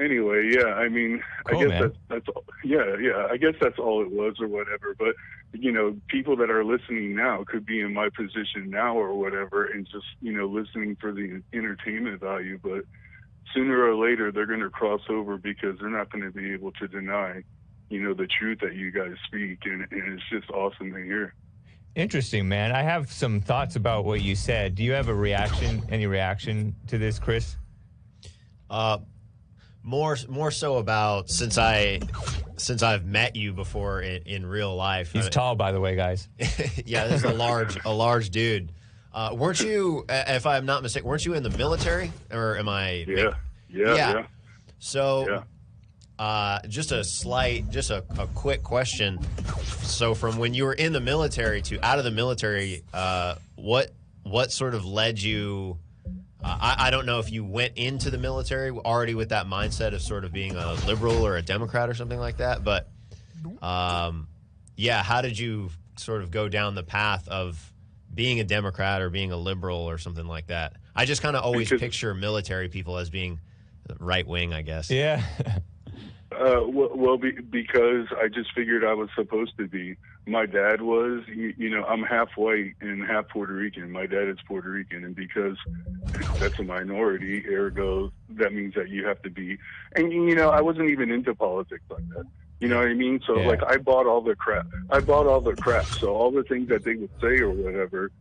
anyway, yeah, I mean, Cool, I guess man. that's all. Yeah, I guess that's all it was or whatever. But you know, people that are listening now could be in my position now or whatever, and just, you know, listening for the entertainment value. But sooner or later, they're going to cross over because they're not going to be able to deny, you know, the truth that you guys speak, and it's just awesome to hear. Interesting, man. I have some thoughts about what you said. Do you have any reaction to this, Chris? More so about since I've met you before in real life. He's tall, by the way, guys. Yeah, this is a large dude. Weren't you, if I'm not mistaken, weren't you in the military, or am I? Yeah. So, just a quick question. So, from when you were in the military to out of the military, what sort of led you? I don't know if you went into the military already with that mindset of sort of being a liberal or a Democrat or something like that, but yeah, how did you sort of go down the path of being a Democrat or being a liberal or something like that? I just kind of always picture military people as being right wing, I guess. Yeah. Because I just figured I was supposed to be. My dad was, you know, I'm half white and half Puerto Rican. My dad is Puerto Rican, and because that's a minority, ergo, that means that you have to be. And, you know, I wasn't even into politics like that. You know what I mean? So, like, I bought all the crap. So all the things that they would say or whatever,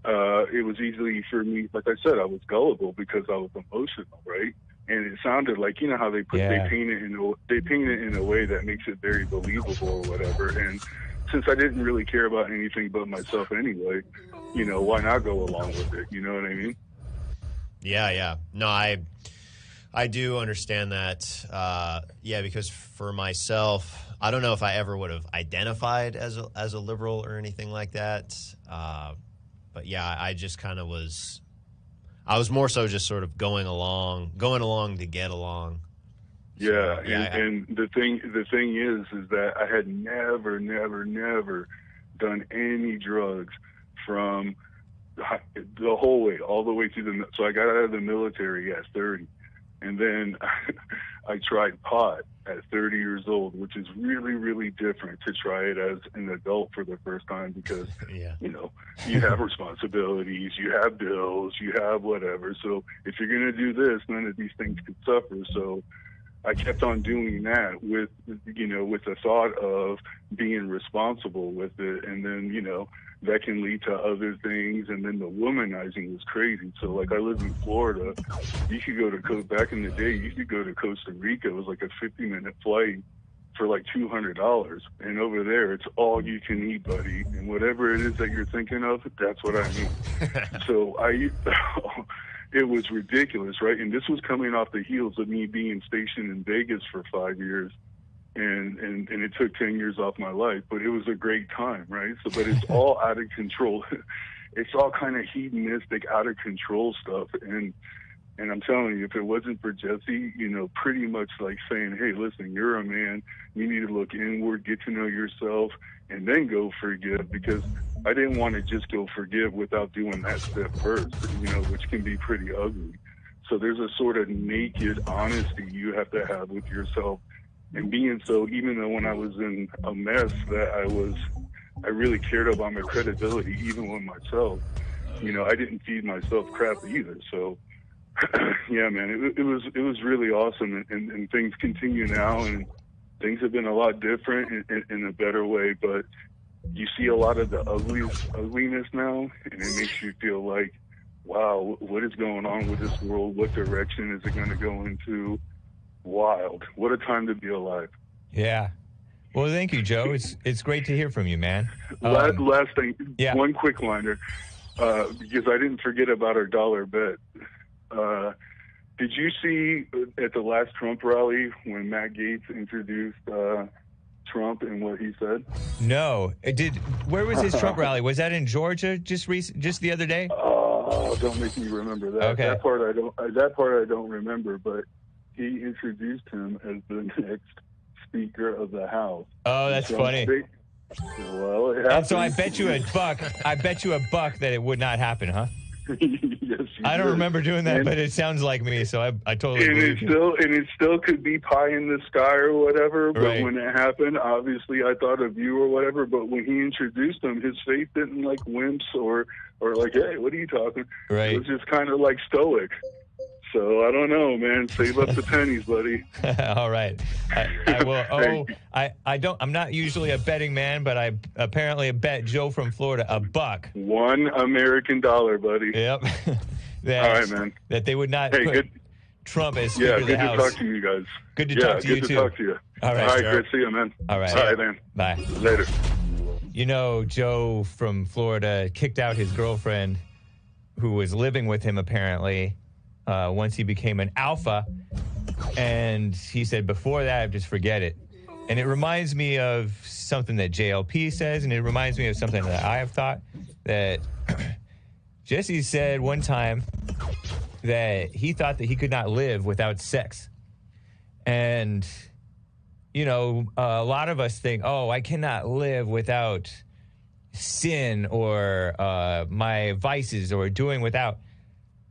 it was easily for me. Like I said, I was gullible because I was emotional, right? And it sounded like, you know how they paint it in a way that makes it very believable or whatever. And since I didn't really care about anything but myself anyway, you know, why not go along with it? You know what I mean? Yeah. No, I do understand that. Yeah, because for myself, I don't know if I ever would have identified as a liberal or anything like that. But yeah, I just kind of was. I was more so just sort of going along to get along. Yeah, and the thing is that I had never done any drugs from the whole way, all the way through so I got out of the military at 30, and then I tried pot at 30 years old, which is really, really different to try it as an adult for the first time because, you know, you have responsibilities, you have bills, you have whatever. So if you're going to do this, none of these things could suffer. So I kept on doing that with, you know, with the thought of being responsible with it. And then, you know, that can lead to other things. And then the womanizing was crazy. So, like, I live in Florida. You could go to, back in the day, you could go to Costa Rica. It was like a 50-minute flight for like $200. And over there, it's all you can eat, buddy. And whatever it is that you're thinking of, that's what I mean. So it was ridiculous, right? And this was coming off the heels of me being stationed in Vegas for 5 years. And it took 10 years off my life, but it was a great time, right? So, but it's all out of control. It's all kind of hedonistic, out of control stuff. And I'm telling you, if it wasn't for Jesse, you know, pretty much like saying, hey, listen, you're a man. You need to look inward, get to know yourself, and then go forgive, because I didn't want to just go forgive without doing that step first, you know, which can be pretty ugly. So there's a sort of naked honesty you have to have with yourself. And being so, even though when I was in a mess that I really cared about my credibility, even with myself, you know, I didn't feed myself crap either. So, yeah, man, it was really awesome. And things continue now, and things have been a lot different in a better way. But you see a lot of the ugliness now, and it makes you feel like, wow, what is going on with this world? What direction is it going to go into? Wild. What a time to be alive. Yeah. Well, thank you, Joe. It's great to hear from you, man. Last thing, one quick liner, because I didn't forget about our dollar bet. Did you see at the last Trump rally when Matt Gaetz introduced Trump and what he said? No. Where was his Trump rally? Was that in Georgia just the other day? Oh, don't make me remember that. Okay. That part I don't remember, but he introduced him as the next Speaker of the House. Oh, that's funny. Well, it And so I happens. bet you a buck that it would not happen, huh? Yes, you I don't did. remember doing that, And- but it sounds like me, so I totally And believe you. it still could be pie in the sky or whatever. But Right. when it happened, obviously I thought of you or whatever. But when he introduced him, his faith didn't like wimps or like, hey, what are you talking? Right. It was just kind of like stoic. So I don't know, man. Save up the pennies, buddy. All right. I will. Oh, I don't. I'm not usually a betting man, but I apparently bet Joe from Florida a buck. $1 American dollar, buddy. Yep. That, All right, man. That they would not Hey, put good. Trump as Speaker Yeah, of the good to House. talk to you guys. Good to yeah, talk to you good too. to talk to you. All right, All right, Joe. great to see you, man. All right. All right, man. Bye. Later. You know, Joe from Florida kicked out his girlfriend, who was living with him apparently, once he became an alpha. And he said, before that, just forget it. And it reminds me of something that JLP says, and it reminds me of something that I have thought, that Jesse said one time that he thought that he could not live without sex. And, you know, a lot of us think, oh, I cannot live without sin or my vices or doing without.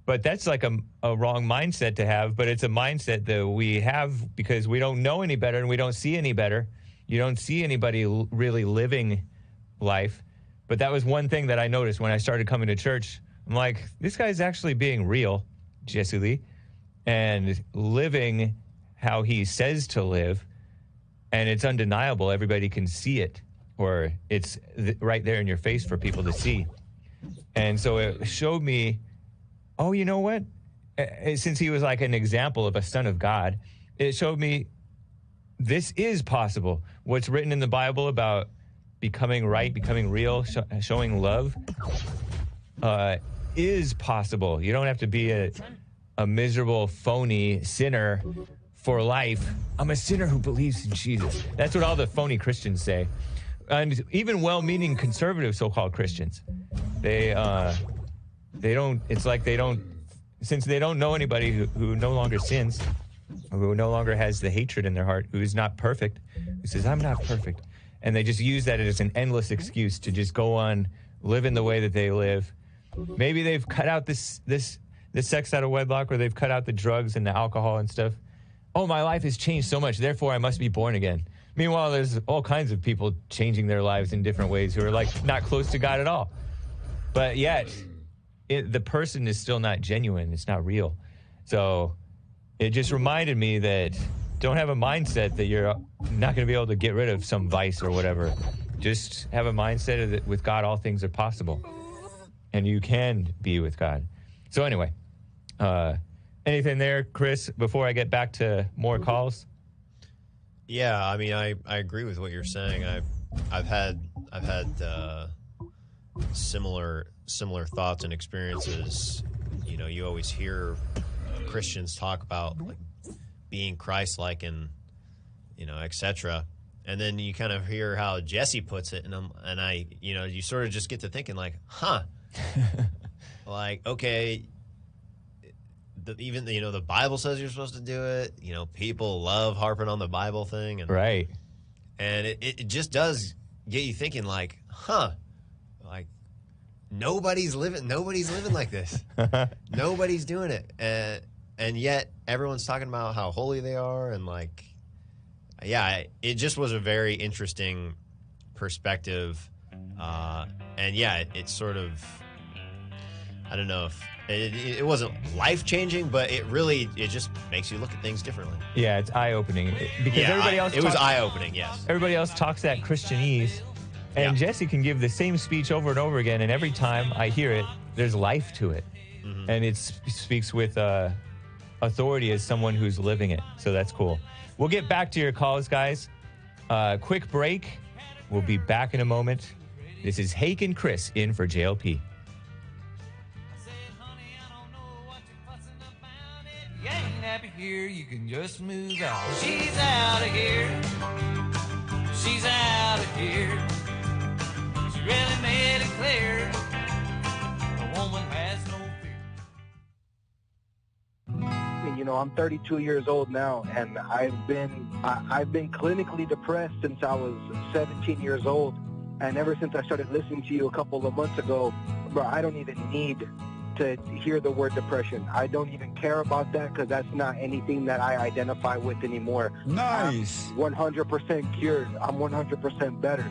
But that's like a wrong mindset to have, but it's a mindset that we have because we don't know any better and we don't see any better. You don't see anybody really living life. But that was one thing that I noticed when I started coming to church. I'm like, this guy's actually being real, Jesse Lee, and living how he says to live. And it's undeniable. Everybody can see it, or it's right there in your face for people to see. And so it showed me, oh, you know what? Since he was like an example of a son of God, it showed me this is possible. What's written in the Bible about becoming right, becoming real, showing love is possible. You don't have to be a miserable, phony sinner for life. I'm a sinner who believes in Jesus. That's what all the phony Christians say. And even well-meaning conservative so-called Christians, they don't, it's like they don't, since they don't know anybody who no longer sins, who no longer has the hatred in their heart, who is not perfect, who says, I'm not perfect. And they just use that as an endless excuse to just go on living the way that they live. Maybe they've cut out this sex out of wedlock, or they've cut out the drugs and the alcohol and stuff. Oh, my life has changed so much, therefore I must be born again. Meanwhile, there's all kinds of people changing their lives in different ways who are like not close to God at all. But yet, the person is still not genuine. It's not real. So it just reminded me that don't have a mindset that you're not going to be able to get rid of some vice or whatever. Just have a mindset that with God, all things are possible. And you can be with God. So anyway, anything there, Chris, before I get back to more calls? Yeah, I mean, I agree with what you're saying. I've had similar thoughts and experiences. You know, you always hear Christians talk about like being Christ-like and, you know, etc. And then you kind of hear how Jesse puts it, and I, you know, you sort of just get to thinking like, huh, like, okay, even, you know, the Bible says you're supposed to do it. You know, people love harping on the Bible thing, and right, and it just does get you thinking like, huh, like nobody's living like this. Nobody's doing it, and yet everyone's talking about how holy they are, and like, yeah, it just was a very interesting perspective, and yeah, it sort of, I don't know if it wasn't life-changing, but it just makes you look at things differently. Yeah, it's eye-opening. Because Yeah, everybody else it was eye-opening, yes. Everybody else talks that Christianese, and Jesse can give the same speech over and over again, and every time I hear it, there's life to it. Mm-hmm. And it speaks with authority as someone who's living it. So that's cool. We'll get back to your calls, guys. Quick break. We'll be back in a moment. This is Hake and Chris in for JLP. You ain't happy here, you can just move on. She's out of here. She's out of here. She really made it clear. A woman has no fear. You know, I'm 32 years old now, and I've been clinically depressed since I was 17 years old. And ever since I started listening to you a couple of months ago, bro, I don't even need to hear the word depression. I don't even care about that because that's not anything that I identify with anymore. Nice. I'm 100% cured. I'm 100% better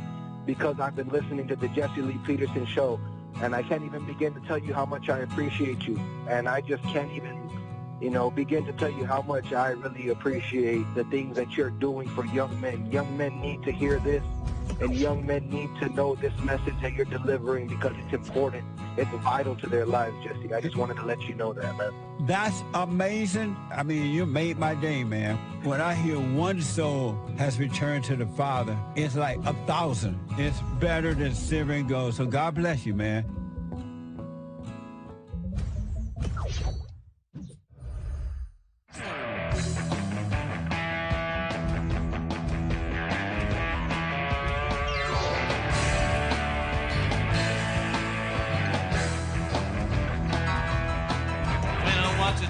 because I've been listening to the Jesse Lee Peterson show, and I can't even begin to tell you how much I appreciate you. And I just can't even, begin to tell you how much I really appreciate the things that you're doing for young men. Young men need to hear this, and young men need to know this message that you're delivering because it's important. It's vital to their lives, Jesse. I just wanted to let you know that, man. That's amazing. I mean, you made my day, man. When I hear one soul has returned to the Father, it's like 1,000. It's better than silver and gold. So God bless you, man.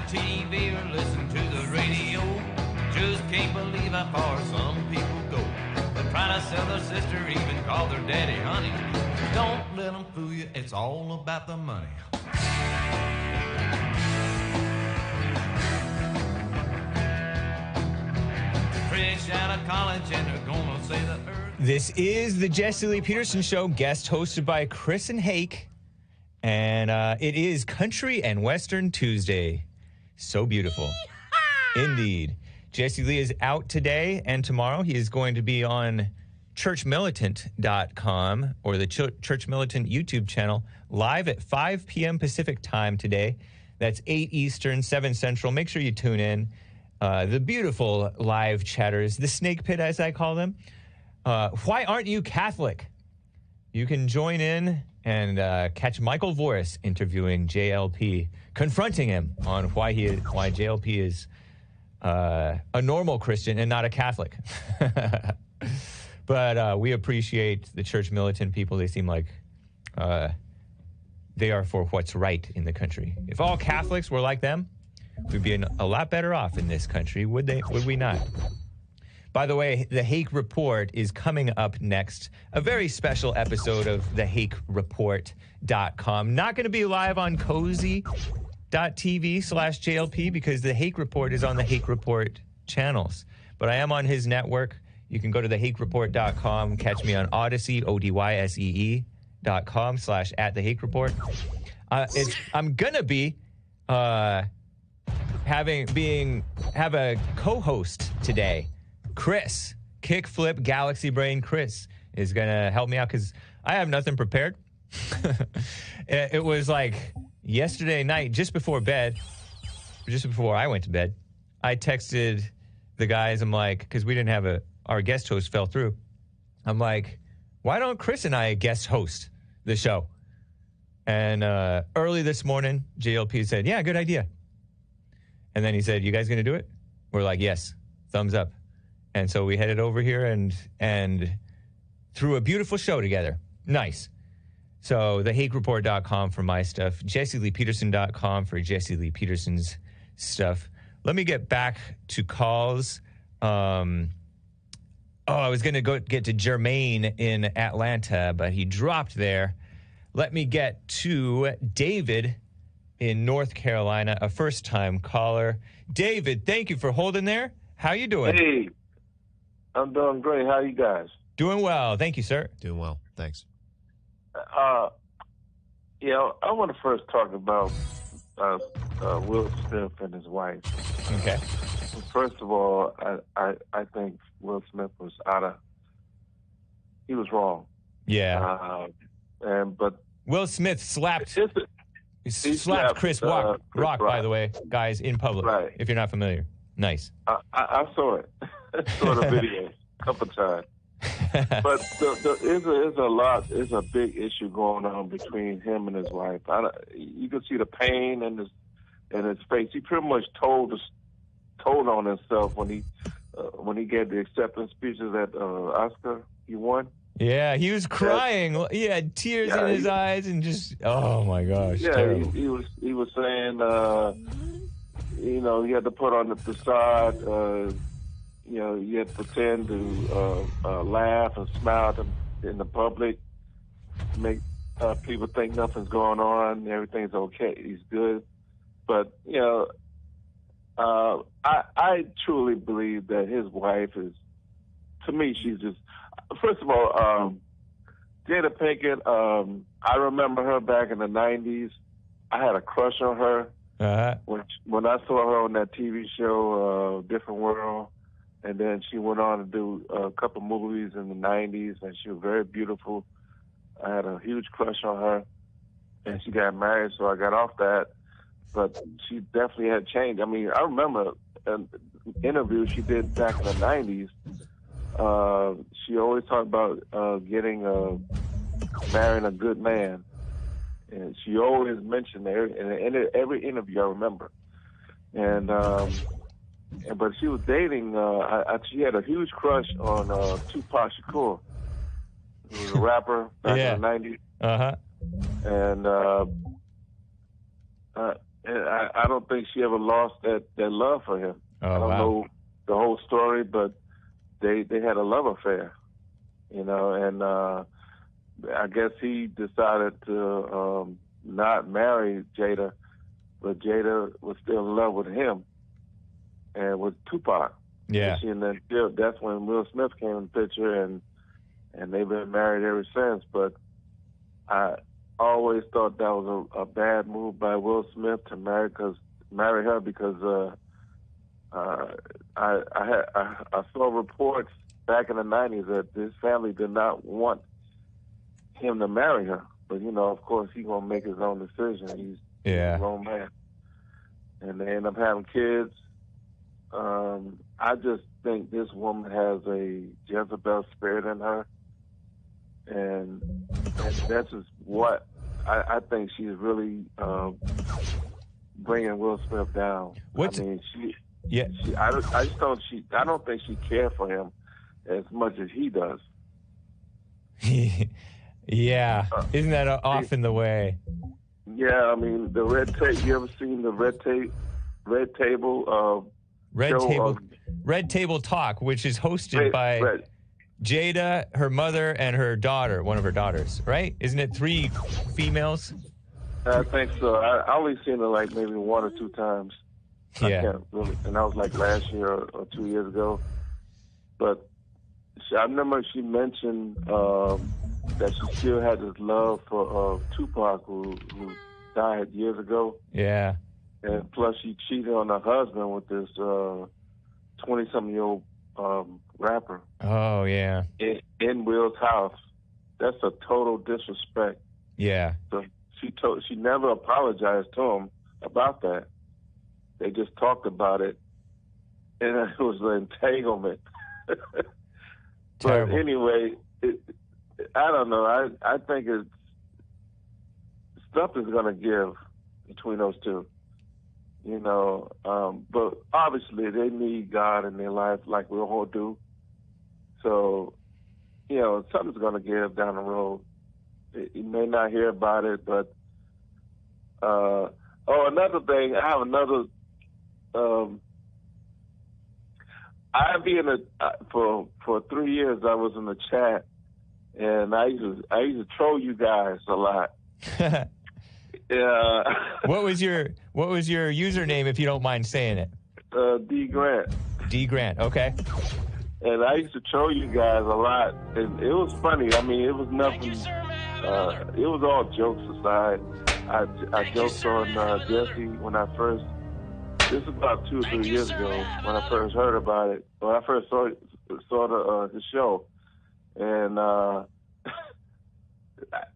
TV or listen to the radio. Just can't believe how far some people go. They try to sell their sister, even call their daddy honey. Don't let them fool you, it's all about the money. Fresh out of college and they're gonna say the earth. This is the Jesse Lee Peterson Show, guest hosted by Chris and Hake. And it is Country and Western Tuesday. So beautiful. Indeed. Jesse Lee is out today and tomorrow. He is going to be on churchmilitant.com or the Church Militant YouTube channel live at 5 p.m. Pacific time today. That's 8 Eastern, 7 Central. Make sure you tune in. The beautiful live chatters, the snake pit as I call them. Why aren't you Catholic? You can join in and catch Michael Voris interviewing JLP, confronting him on why JLP is a normal Christian and not a Catholic. But we appreciate the Church Militant people. They seem like they are for what's right in the country. If all Catholics were like them, we'd be a lot better off in this country, would we not? By the way, the Hake Report is coming up next. A very special episode of thehakereport.com. Not going to be live on cozy.tv/JLP because the Hake Report is on the Hake Report channels. But I am on his network. You can go to thehakereport.com. Catch me on Odyssey, ODYSEE.com/@thehakereport. I'm going to be have a co-host today. Chris, Kickflip Galaxy Brain Chris, is going to help me out because I have nothing prepared. It was like yesterday night, just before I went to bed, I texted the guys. I'm like, because we didn't have our guest host fell through. I'm like, why don't Chris and I guest host the show? And early this morning, JLP said, yeah, good idea. And then he said, you guys going to do it? We're like, yes, thumbs up. And so we headed over here and threw a beautiful show together. Nice. So thehakereport.com for my stuff. JesseLeePeterson.com for Jesse Lee Peterson's stuff. Let me get back to calls. I was going to get to Jermaine in Atlanta, but he dropped there. Let me get to David in North Carolina, a first-time caller. David, thank you for holding there. How you doing? Hey, I'm doing great. How you guys? Doing well. Thank you, sir. Doing well. Thanks. I want to first talk about Will Smith and his wife. Okay. First of all, I think Will Smith was he was wrong. Yeah. But Will Smith slapped Chris Rock, by the way, guys, in public. Right. If you're not familiar. Nice. I saw it. Saw the video a couple times. But there's a big issue going on between him and his wife. You can see the pain in his face. He pretty much told on himself when he gave the acceptance speeches at Oscar. He won. Yeah, he was crying. He had tears in his eyes and just, oh my gosh. Yeah, he was saying, you had to put on the facade. You had to pretend to laugh and smile in the public. make people think nothing's going on, everything's okay, he's good. But you know, I truly believe that his wife is, to me, she's just. First of all, Jada Pinkett. I remember her back in the '90s. I had a crush on her. When I saw her on that TV show, Different World, and then she went on to do a couple movies in the '90s, and she was very beautiful. I had a huge crush on her, and she got married, so I got off that. But she definitely had changed. I mean, I remember an interview she did back in the '90s. She always talked about marrying a good man. And she always mentioned that in every interview I remember. And but she was dating. She had a huge crush on Tupac Shakur, who was a rapper back in the '90s. And I don't think she ever lost that love for him. I don't know the whole story, but they had a love affair, you know. And I guess he decided to not marry Jada, but Jada was still in love with him and with Tupac. Yeah. And then that's when Will Smith came in the picture, and they've been married ever since. But I always thought that was a bad move by Will Smith to marry her because I saw reports back in the '90s that this family did not want him to marry her. But, you know, of course, he's going to make his own decision. He's a grown man. And they end up having kids. I just think this woman has a Jezebel spirit in her. And that's just what I think she's really bringing Will Smith down. I don't think she cares for him as much as he does. Yeah, isn't that often the way? Yeah, I mean the red tape. You ever seen the red table? Red Table Talk, which is hosted by Jada, her mother, and her daughter, one of her daughters, right? Isn't it 3 females? I think so. I only seen it like maybe 1 or 2 times. Yeah. I can't really, and that was like last year or 2 years ago. But I remember she mentioned that she still had this love for Tupac, who died years ago. Yeah. And plus, she cheated on her husband with this 20-something-year-old rapper. Oh, yeah. In Will's house. That's a total disrespect. Yeah. So she never apologized to him about that. They just talked about it, and it was an entanglement. But anyway, I don't know. I think stuff is going to give between those two. You know, but obviously they need God in their life like we all do. So, you know, something's going to give down the road. You may not hear about it, but another thing. I have another. For 3 years I was in the chat, and I used to troll you guys a lot. Yeah. What was your username, if you don't mind saying it? D Grant. D Grant. Okay. And I used to troll you guys a lot, and it was funny. I mean, it was nothing. It was all jokes aside. I joked on Jesse when I first. This is about 2 or 3 years ago when I first heard about it. When I first saw the show, and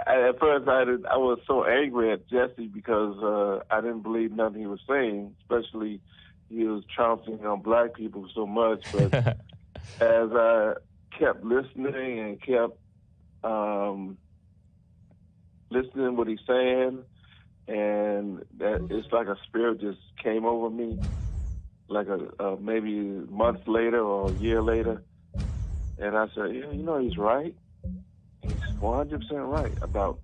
at first I was so angry at Jesse because I didn't believe nothing he was saying. Especially he was trouncing on black people so much. But as I kept listening and kept listening what he's saying. And that it's like a spirit just came over me, like maybe months later or a year later. And I said, yeah, you know, he's right. He's 100% right about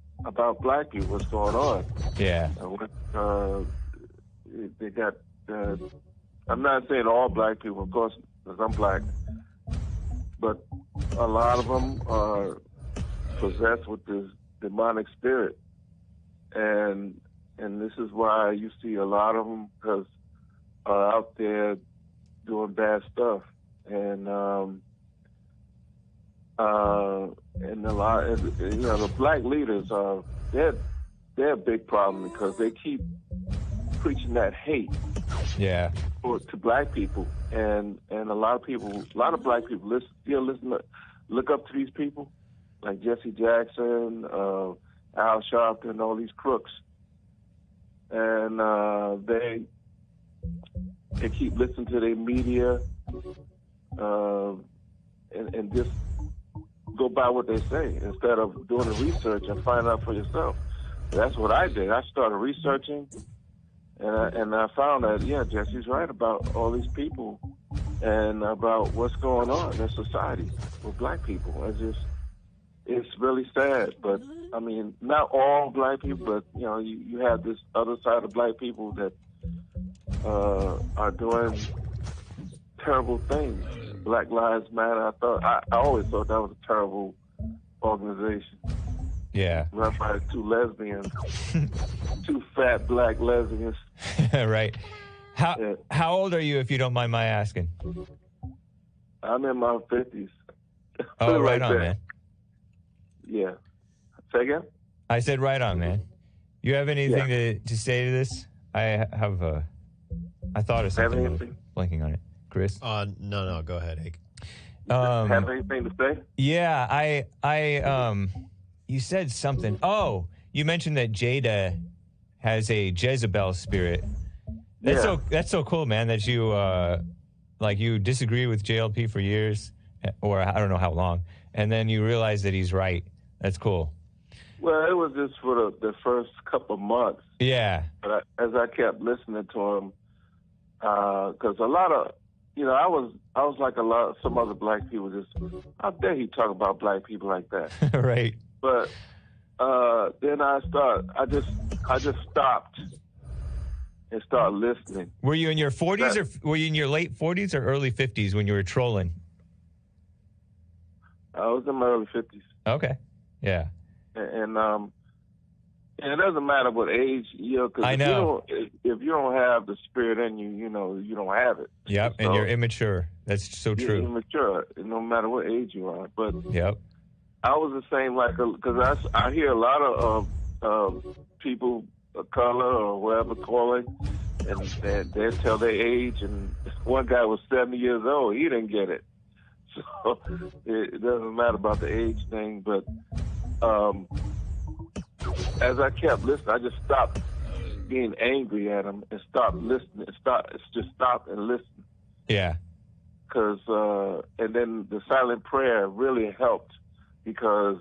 black people, what's going on. Yeah. They got. I'm not saying all black people, of course, because I'm black, but a lot of them are possessed with this demonic spirit, and this is why you see a lot of them because out there doing bad stuff, and a lot, the black leaders they're a big problem because they keep preaching that hate. Yeah. To black people, and a lot of black people look up to these people like Jesse Jackson, Al Sharpton, all these crooks, and they keep listening to their media and just go by what they say instead of doing the research and find out for yourself. That's what I did. I started researching. And I found that, Jesse's right about all these people and about what's going on in society with black people. It's really sad. But, I mean, not all black people, but, you have this other side of black people that are doing terrible things. Black Lives Matter, I always thought that was a terrible organization. Yeah. Run by two lesbians, two fat black lesbians. Right. How old are you, if you don't mind my asking? I'm in my 50s. Oh, right on, man. Yeah. Say again? I said right on, man. You have anything to say to this? I thought of something. I was blanking on it. Chris? No, go ahead, Hank. Have anything to say? Yeah, I you said something. Oh, you mentioned that Jada has a Jezebel spirit. That's so cool, man, that you you disagree with JLP for years, or I don't know how long, and then you realize that he's right. That's cool. Well, it was just for the first couple of months. Yeah. But as I kept listening to him, because a lot of, I was like some other black people, just, how dare he talk about black people like that? Right. But then I just stopped and started listening. Were you in your 40s or were you in your late 40s or early 50s when you were trolling? I was in my early 50s. Okay. Yeah. And it doesn't matter what age, because I know. if you don't have the spirit in you, you don't have it. Yep, so, and you're immature. That's so true. You're immature, no matter what age you are. But yep. I was the same, because I hear a lot of people of color or whatever calling, and they tell their age, and one guy was 70 years old. He didn't get it. So it doesn't matter about the age thing, but as I kept listening, I just stopped being angry at him and stopped listening. Just stop and listen. Yeah. Because and then the silent prayer really helped because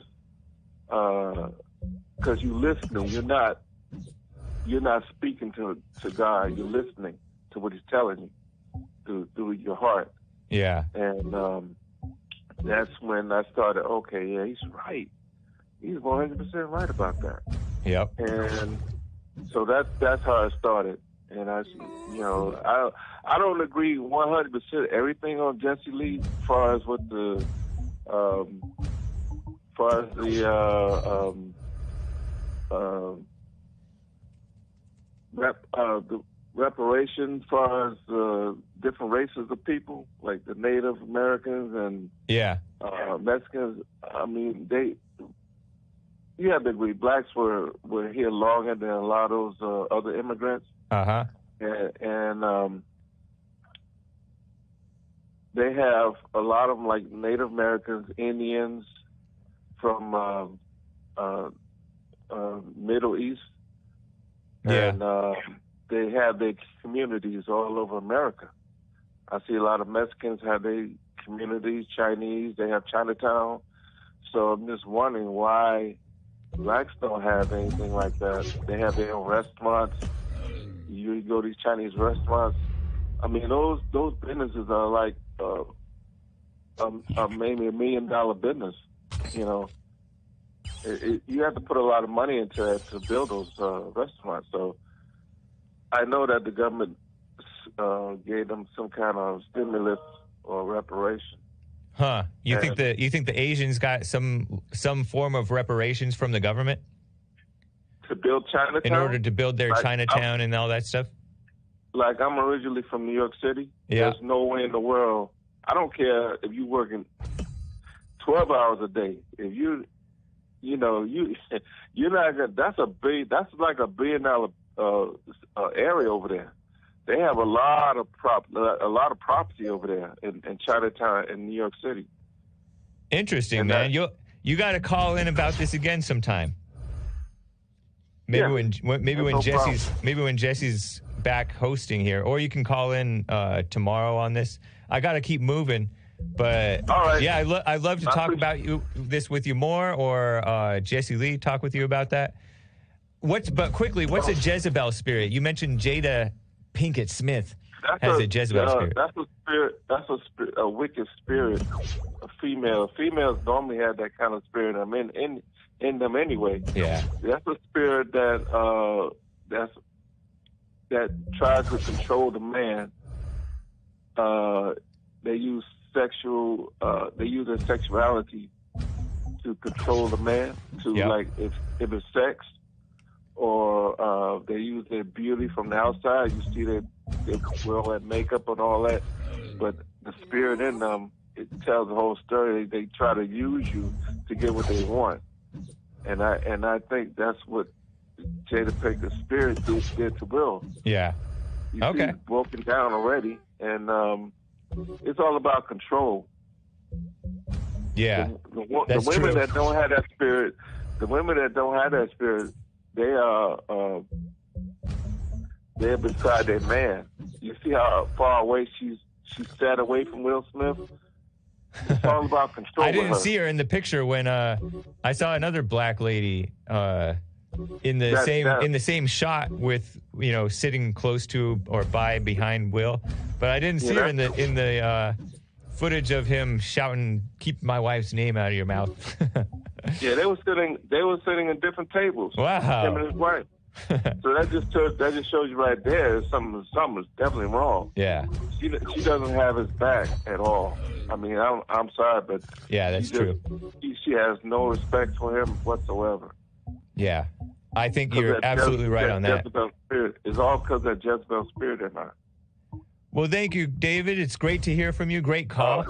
you're listening. You're not speaking to God. You're listening to what He's telling you through your heart. Yeah. And that's when I started. Okay, yeah, he's right. He's 100% right about that. Yep. And so that's how it started. And I don't agree 100% everything on Jesse Lee, as far as what the reparations, as far as different races of people, like the Native Americans and Mexicans. I mean, you have to agree, blacks were here longer than a lot of those other immigrants. Uh-huh. And they have a lot of them, like Native Americans, Indians from Middle East. Yeah. And they have their communities all over America. I see a lot of Mexicans have their communities, Chinese, they have Chinatown. So I'm just wondering why blacks don't have anything like that. They have their own restaurants. You go to these Chinese restaurants. I mean, those businesses are like maybe $1 million business. You have to put a lot of money into it to build those restaurants. So I know that the government gave them some kind of stimulus or reparation. Huh? You think the Asians got some form of reparations from the government to build Chinatown in order to build their Chinatown and all that stuff? Like, I'm originally from New York City. Yeah. There's no way in the world. I don't care if you working 12 hours a day. If you're not gonna. That's like $1 billion area over there. They have a lot of property over there in Chinatown in New York City. Interesting, and man. You got to call in about this again sometime. Maybe when Jesse's back hosting here, or you can call in tomorrow on this. I got to keep moving, but all right. Yeah, I'd love to talk about this with you more, or Jesse Lee talk with you about that. But quickly, what's a Jezebel spirit? You mentioned Jada Pinkett Smith has a Jezebel spirit. That's a spirit. That's a wicked spirit. A female. Females normally have that kind of spirit. I mean, in them anyway. Yeah. That's a spirit that tries to control the man. They use their sexuality to control the man. Like if it's sex, or they use their beauty from the outside. You see they wear all that makeup and all that, but the spirit in them, it tells the whole story. They try to use you to get what they want, and I think that's what Jada Pinkett's spirit did to Will. Yeah. You see, he's broken down already, and it's all about control. Yeah. The women that don't have that spirit, they're beside their man. You see how far away she sat away from Will Smith? It's all about control. I didn't see her in the picture when I saw another black lady in the same shot with sitting close to or behind Will, but I didn't see her in the footage of him shouting, "Keep my wife's name out of your mouth." Yeah, they were sitting at different tables. Wow. Him and his wife. So that just shows you right there something's definitely wrong. Yeah. She doesn't have his back at all. I mean, I'm sorry, but yeah, that's true. She has no respect for him whatsoever. Yeah, I think you're absolutely right on that. Jezebel spirit. It's all because of that Jezebel spirit in her. Well, thank you, David. It's great to hear from you. Great call.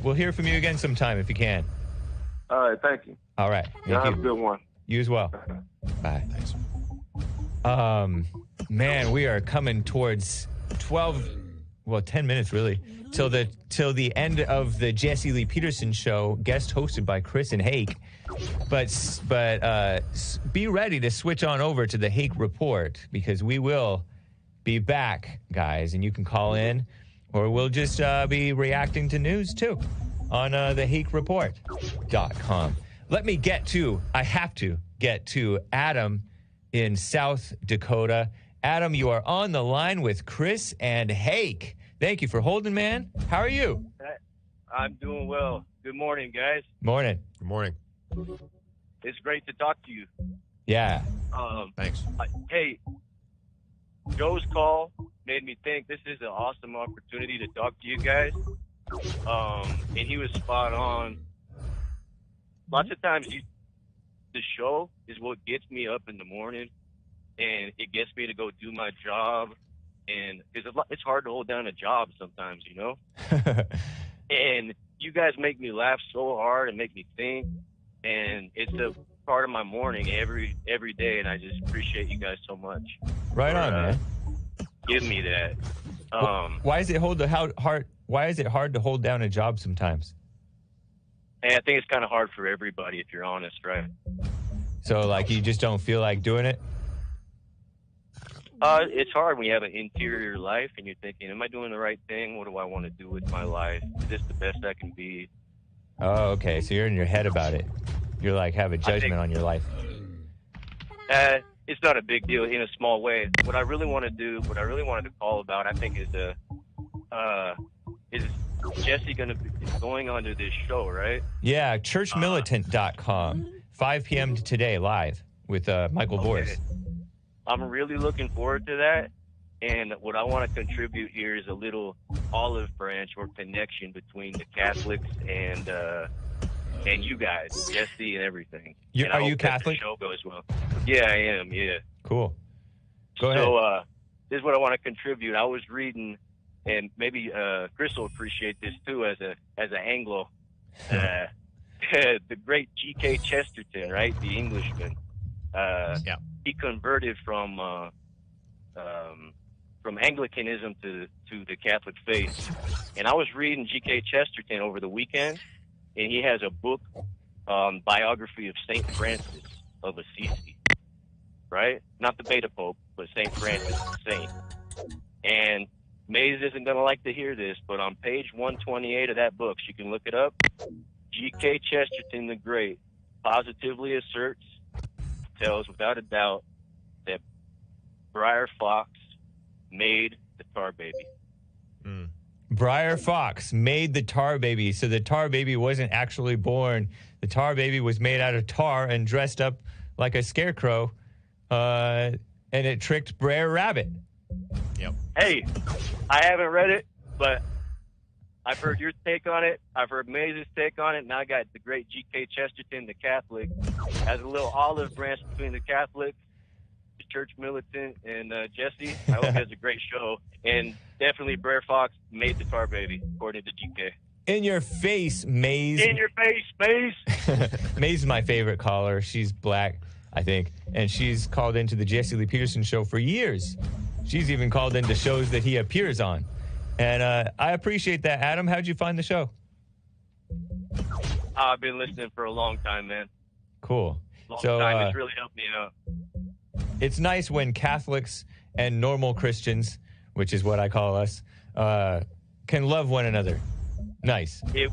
We'll hear from you again sometime if you can. All right, thank you. All right. Have a good one. You as well. Bye. Thanks. Man, we are coming towards 10 minutes really, till the end of the Jesse Lee Peterson show, guest hosted by Chris and Hake. But be ready to switch on over to the Hake Report, because we will be back, guys, and you can call in, or we'll just be reacting to news too on the HakeReport.com. I have to get to Adam in South Dakota. Adam, you are on the line with Chris and Hake. Thank you for holding, man. How are you? I'm doing well. Good morning, guys. Morning. Good morning. It's great to talk to you. Yeah. Thanks. Hey, Joe's call made me think this is an awesome opportunity to talk to you guys. And he was spot on. Lots of times the show is what gets me up in the morning, and it gets me to go do my job. And it's hard to hold down a job sometimes, And you guys make me laugh so hard and make me think, and it's a part of my morning every day, and I just appreciate you guys so much. Right on, man. Give me that. Why is it hard to hold down a job sometimes? And I think it's kind of hard for everybody, if you're honest, right? So, like, you just don't feel like doing it? It's hard when you have an interior life and you're thinking, am I doing the right thing? What do I want to do with my life? Is this the best I can be? Oh, okay. So you're in your head about it. You're like, have a judgment on your life. It's not a big deal in a small way. What I really want to do, what I really wanted to call about, I think is Jesse going onto this show, right? Yeah, churchmilitant.com, 5 p.m. today, live with Michael Voris. I'm really looking forward to that. And what I want to contribute here is a little olive branch or connection between the Catholics and you guys, Jesse and everything. And I Are you hope that Catholic? The show goes well. Yeah, I am. Yeah. Cool. Go ahead. So this is what I want to contribute. I was reading, and maybe Chris will appreciate this too as an Anglo. The great G.K. Chesterton, right? The Englishman. He converted from Anglicanism to the Catholic faith. And I was reading G.K. Chesterton over the weekend, and he has a book, biography of Saint Francis of Assisi, right? Not the Beta Pope, but Saint Francis, the saint. And Maze isn't going to like to hear this, but on page 128 of that book, you can look it up, G.K. Chesterton the Great positively asserts, tells without a doubt, that Briar Fox made the Tar Baby. Briar Fox made the Tar Baby, so the Tar Baby wasn't actually born. The Tar Baby was made out of tar and dressed up like a scarecrow, and it tricked Brer Rabbit. Yep. Hey, I haven't read it, but I've heard your take on it. I've heard Maze's take on it, and I got the great G.K. Chesterton, the Catholic, as a little olive branch between the Catholic, the church militant, and Jesse. I hope he has a great show. And definitely Brer Fox made the Tar Baby, according to G.K. In your face, Maze. In your face, Maze. Maze is my favorite caller. She's black, I think, and she's called into the Jesse Lee Peterson show for years. She's even called into shows that he appears on. And I appreciate that. Adam, how'd you find the show? I've been listening for a long time, man. Cool. Long time. It's really helped me out. It's nice when Catholics and normal Christians, which is what I call us, can love one another. Nice. It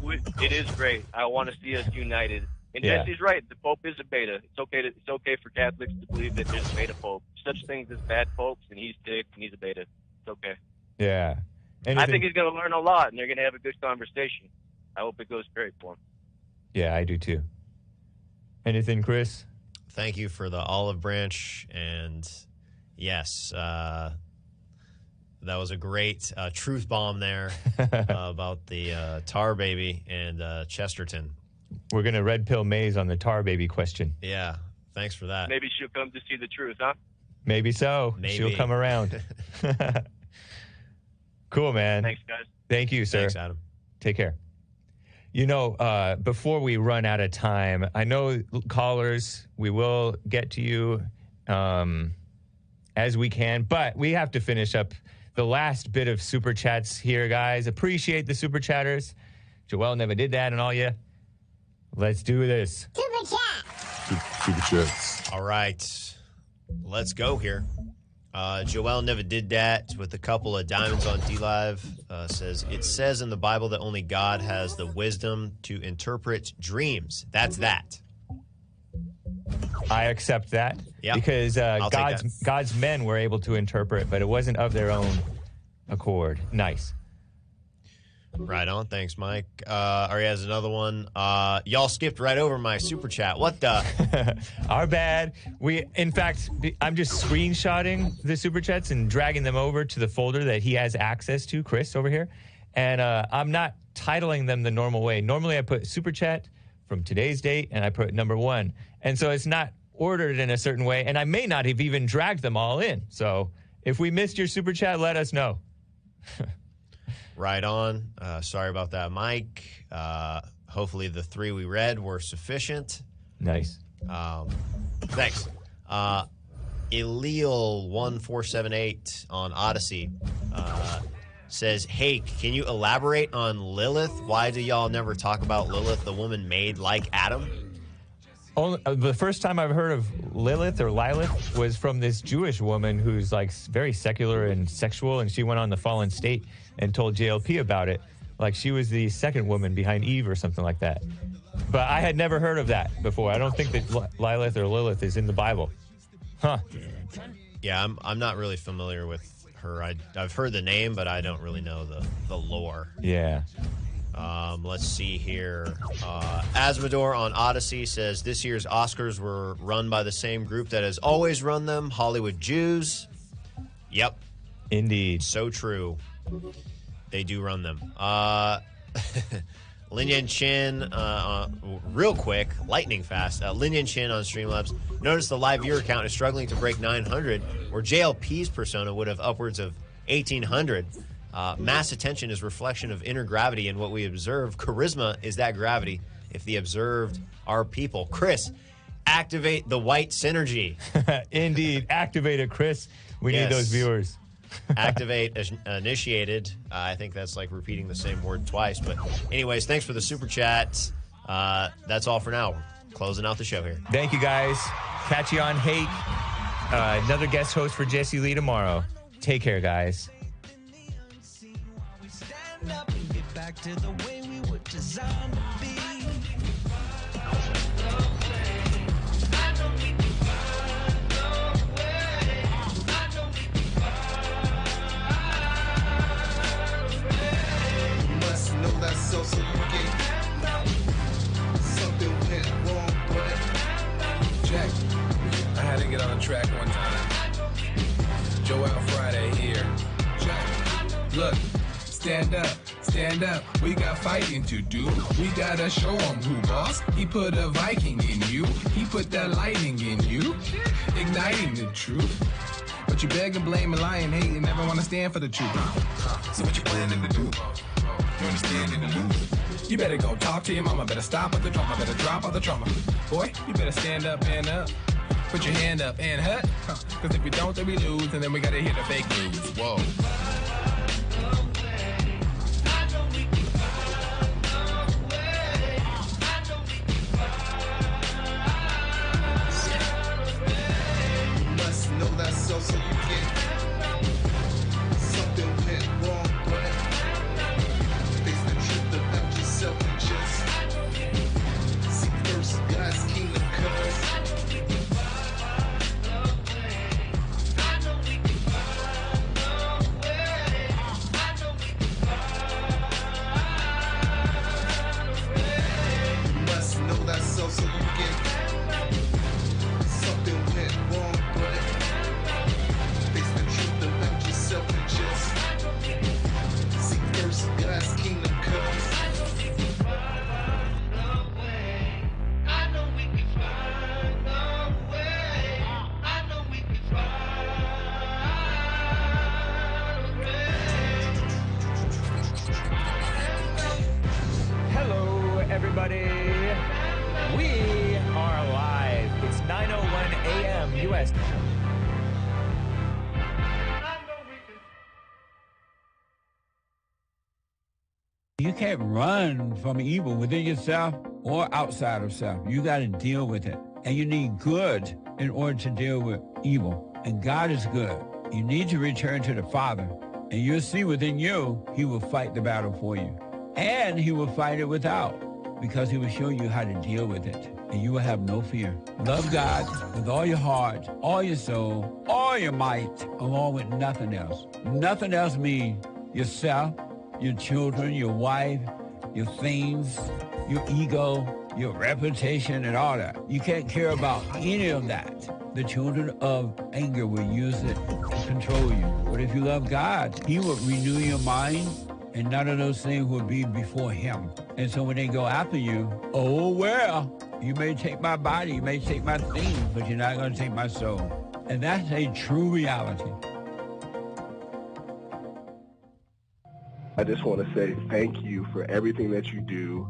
is great. I want to see us united. And Yeah. Jesse's right. The Pope is a beta. It's okay for Catholics to believe that there's a beta Pope. Such things as bad popes, and he's sick, and he's a beta. It's okay. Yeah. I think he's going to learn a lot, and they're going to have a good conversation. I hope it goes great for him. Yeah, I do too. Anything, Chris? Thank you for the olive branch. And yes, that was a great truth bomb there about the Tar Baby and Chesterton. We're going to red pill Maze on the Tar Baby question. Yeah, thanks for that. Maybe she'll come to see the truth, huh? Maybe so. Maybe. She'll come around. Cool, man. Thanks, guys. Thank you, sir. Thanks, Adam. Take care. You know, before we run out of time, I know callers, we will get to you as we can, but we have to finish up the last bit of super chats here, guys. Appreciate the super chatters. Joelle never did that and all you. Let's do this. Super chat. Super chats. All right. Let's go here. Joelle never did that with a couple of diamonds on D-Live. Says, it says in the Bible that only God has the wisdom to interpret dreams. That's that. I accept that. Yeah, because I'll take that. God's men were able to interpret, but it wasn't of their own accord. Nice. Right on. Thanks, Mike. Ari has another one. Y'all skipped right over my super chat. What the? Our bad. In fact, I'm just screenshotting the super chats and dragging them over to the folder that he has access to, Chris, over here. And I'm not titling them the normal way. Normally, I put super chat from today's date, and I put number 1. And so it's not ordered in a certain way, and I may not have even dragged them all in. So if we missed your super chat, let us know. Right on. Sorry about that, Mike. Hopefully the 3 we read were sufficient. Nice. Thanks. Elil1478 on Odyssey says, hey, can you elaborate on Lilith? Why do y'all never talk about Lilith, the woman made like Adam? The first time I've heard of Lilith or Lilith was from this Jewish woman who's like very secular and sexual, and she went on the Fallen State and told JLP about it. Like she was the second woman behind Eve or something like that. But I had never heard of that before. I don't think that Lilith or Lilith is in the Bible. Huh. Yeah, I'm not really familiar with her. I've heard the name, but I don't really know the lore. Yeah. Let's see here. Asmodor on Odyssey says, this year's Oscars were run by the same group that has always run them, Hollywood Jews. Yep. Indeed. So true. They do run them. Lin Yan Chin, real quick, lightning fast. Lin Yan Chin on Streamlabs. Notice the live viewer count is struggling to break 900, where JLP's persona would have upwards of 1,800. Mass attention is reflection of inner gravity in what we observe. Charisma is that gravity if the observed are people. Chris, activate the white synergy. Indeed. Activate it, Chris. We need those viewers. Activate initiated. I think that's like repeating the same word twice. But anyways, thanks for the super chat. That's all for now. We're closing out the show here. Thank you, guys. Catch you on Hake. Another guest host for Jesse Lee tomorrow. Take care, guys. Back to the way we were designed to be. So you get something went wrong, but Jack, I had to get on the track one time. Joel Friday here. Jack, look, stand up. We got fighting to do. We gotta show him who boss. He put a Viking in you. He put that lightning in you, igniting the truth. But you beg and blame and lie and hate and never wanna stand for the truth. So what you planning to do? You understand in the lose. You better go talk to your mama. Better stop at the drama. Better drop all the trauma. Boy, you better stand up and up. Put your hand up and hut. Cause if you don't, then we lose. And then we gotta hear the fake news. Whoa. you must know that so you get something went wrong, but face the truth about yourself and just seek first God's kingdom, cause you must know that so you get something went wrong, but face the truth about yourself and just seek first God's kingdom, cause Hello, everybody. We are live. It's 9:01 a.m. U.S. You can't run from evil within yourself or outside of self. You got to deal with it. And you need good in order to deal with evil. And God is good. You need to return to the Father. And you'll see within you, he will fight the battle for you. And he will fight it without, because he will show you how to deal with it. And you will have no fear. Love God with all your heart, all your soul, all your might, along with nothing else. Nothing else means yourself, your children, your wife, your things, your ego, your reputation, and all that. You can't care about any of that. The children of anger will use it to control you. But if you love God, he will renew your mind, and none of those things will be before him. And so when they go after you, oh, well, you may take my body, you may take my things, but you're not going to take my soul. And that's a true reality. I just want to say thank you for everything that you do.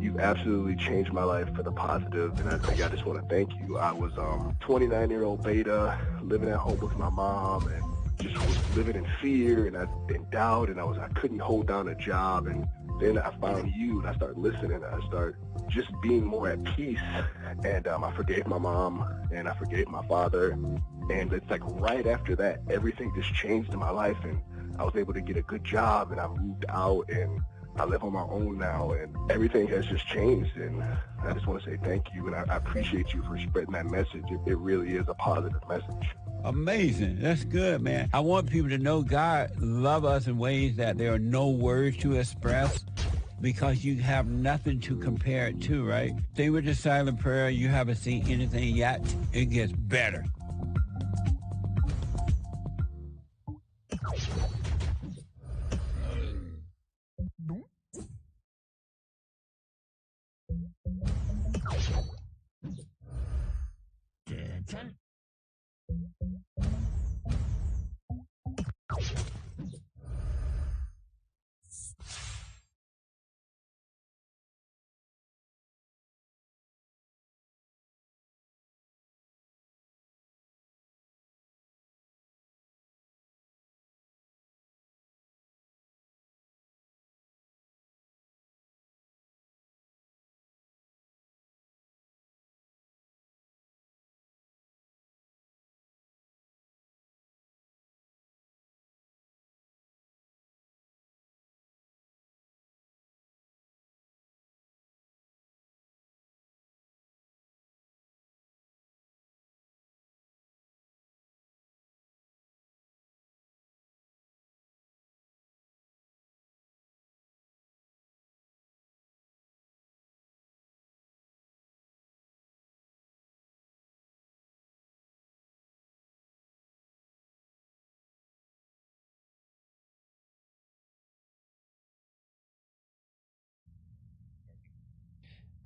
You've absolutely changed my life for the positive, and I just want to thank you. I was 29-year-old beta, living at home with my mom, and just was living in fear and in doubt, and I couldn't hold down a job. And then I found you, and I started listening, and I started just being more at peace. And I forgave my mom, and I forgave my father. And it's like right after that, everything just changed in my life, and I was able to get a good job, and I moved out, and I live on my own now, and everything has just changed. And I just want to say thank you, and I appreciate you for spreading that message. It really is a positive message. Amazing. That's good, man. I want people to know God love us in ways that there are no words to express, because you have nothing to compare it to, right? Stay with the silent prayer. You haven't seen anything yet. It gets better.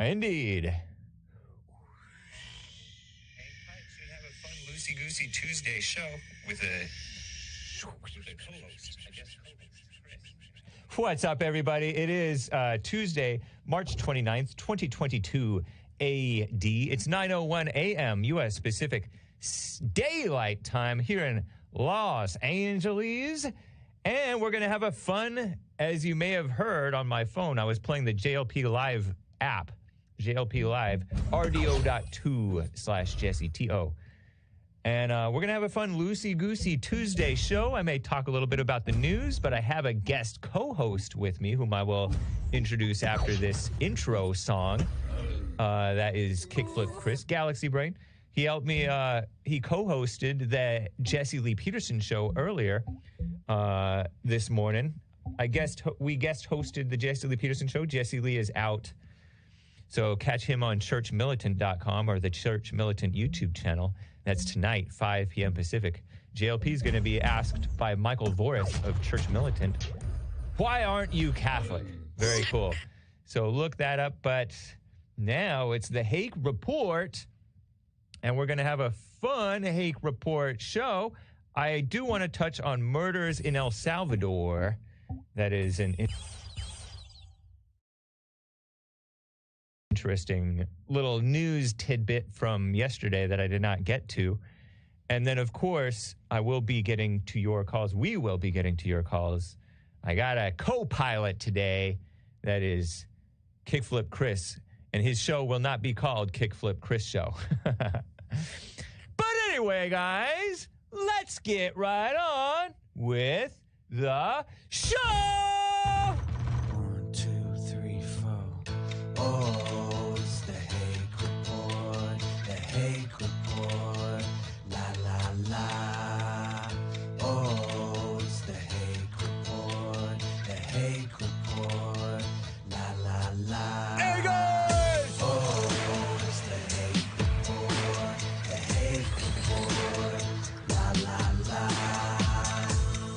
Indeed. Loosey Goosey Tuesday show with a What's up, everybody? It is Tuesday, March 29th, 2022 AD. It's 9:01 a.m. U.S. Pacific Daylight Time here in Los Angeles. And we're going to have a fun, as you may have heard on my phone, I was playing the JLP Live app. JLP Live, RDO.2/JesseTO. And we're going to have a fun Loosey Goosey Tuesday show. I may talk a little bit about the news, but I have a guest co-host with me whom I will introduce after this intro song. That is Kickflip Chris, Galaxy Brain. He helped me, he co-hosted the Jesse Lee Peterson show earlier this morning. We guest hosted the Jesse Lee Peterson show. Jesse Lee is out. So catch him on churchmilitant.com or the Church Militant YouTube channel. That's tonight, 5 p.m. Pacific. JLP is going to be asked by Michael Voris of Church Militant, why aren't you Catholic? Very cool. So look that up. But now it's the Hake Report, and we're going to have a fun Hake Report show. I do want to touch on murders in El Salvador. That is an interesting little news tidbit from yesterday that I did not get to. And then, of course, I will be getting to your calls. We will be getting to your calls. I got a co-pilot today that is Kickflip Chris, and his show will not be called Kickflip Chris Show. But anyway, guys, let's get right on with the show! 1, 2, 3, 4. Oh, it's the Hake Report, the Hake Report, la la la. Oh, it's the Hake Report, the Hake Report, la la la. Hey guys! Oh, it's the Hake Report, the Hake Report, la la la.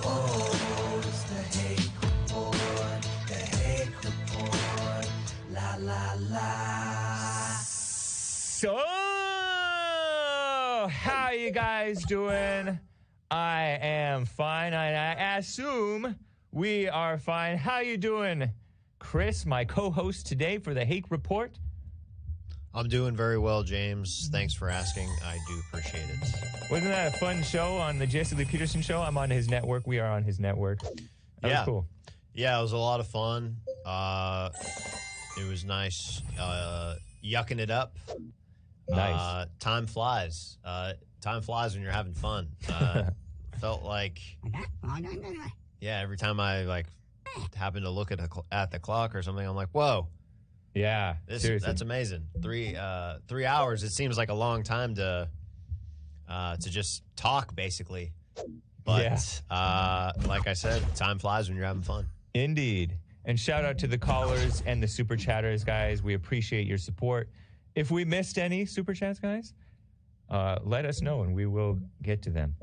Oh, it's the Hake Report, the Hake Report, la la la. So, how you guys doing? I am fine, and I assume we are fine. How you doing, Chris, my co-host today for the Hake Report? I'm doing very well, James. Thanks for asking. I do appreciate it. Wasn't that a fun show on the Jesse Lee Peterson show? I'm on his network. We are on his network. That was cool. Yeah, it was a lot of fun. It was nice yucking it up. Nice. Time flies. Time flies when you're having fun. Felt like, yeah, every time I happen to look at the clock or something, I'm like, whoa. Yeah, that's amazing. 3 hours. It seems like a long time to just talk, basically. But like I said, time flies when you're having fun. Indeed. And shout out to the callers and the super chatters, guys. We appreciate your support. If we missed any super chats, guys, let us know and we will get to them.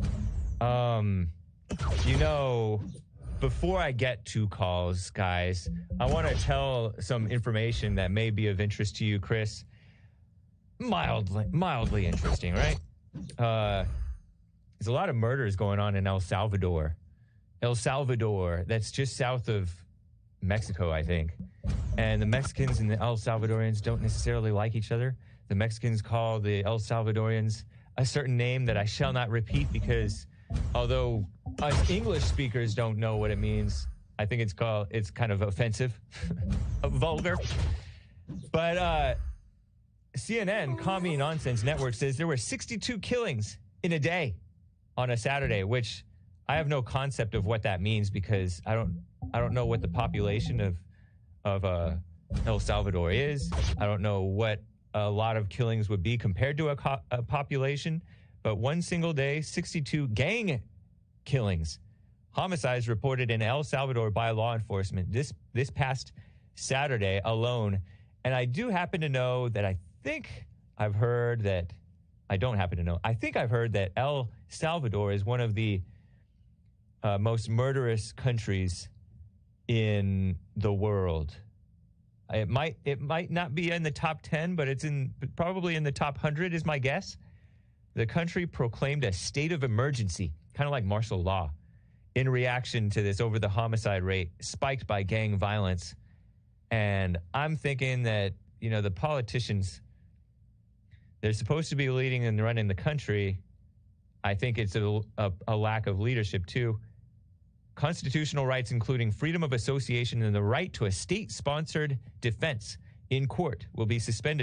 Before I get to calls, guys, I want to tell some information that may be of interest to you, Chris. Mildly interesting, right? There's a lot of murders going on in El Salvador. El Salvador, that's just south of Mexico, I think. And the Mexicans and the El Salvadorians don't necessarily like each other. The Mexicans call the El Salvadorians a certain name that I shall not repeat because although us English speakers don't know what it means, I think it's kind of offensive, vulgar. But CNN, Commie Nonsense Network, says there were 62 killings in a day on a Saturday, which I have no concept of what that means because I don't know what the population of El Salvador is. I don't know what a lot of killings would be compared to a population, but one single day, 62 gang killings, homicides reported in El Salvador by law enforcement this past Saturday alone. And I do happen to know that I think I've heard that El Salvador is one of the most murderous countries in the world. It might not be in the top 10, but it's probably in the top 100 is my guess. The country proclaimed a state of emergency, kind of like martial law, in reaction to this over the homicide rate spiked by gang violence. And I'm thinking that, the politicians, they're supposed to be leading and running the country. I think it's a lack of leadership, too. Constitutional rights, including freedom of association and the right to a state-sponsored defense in court, will be suspended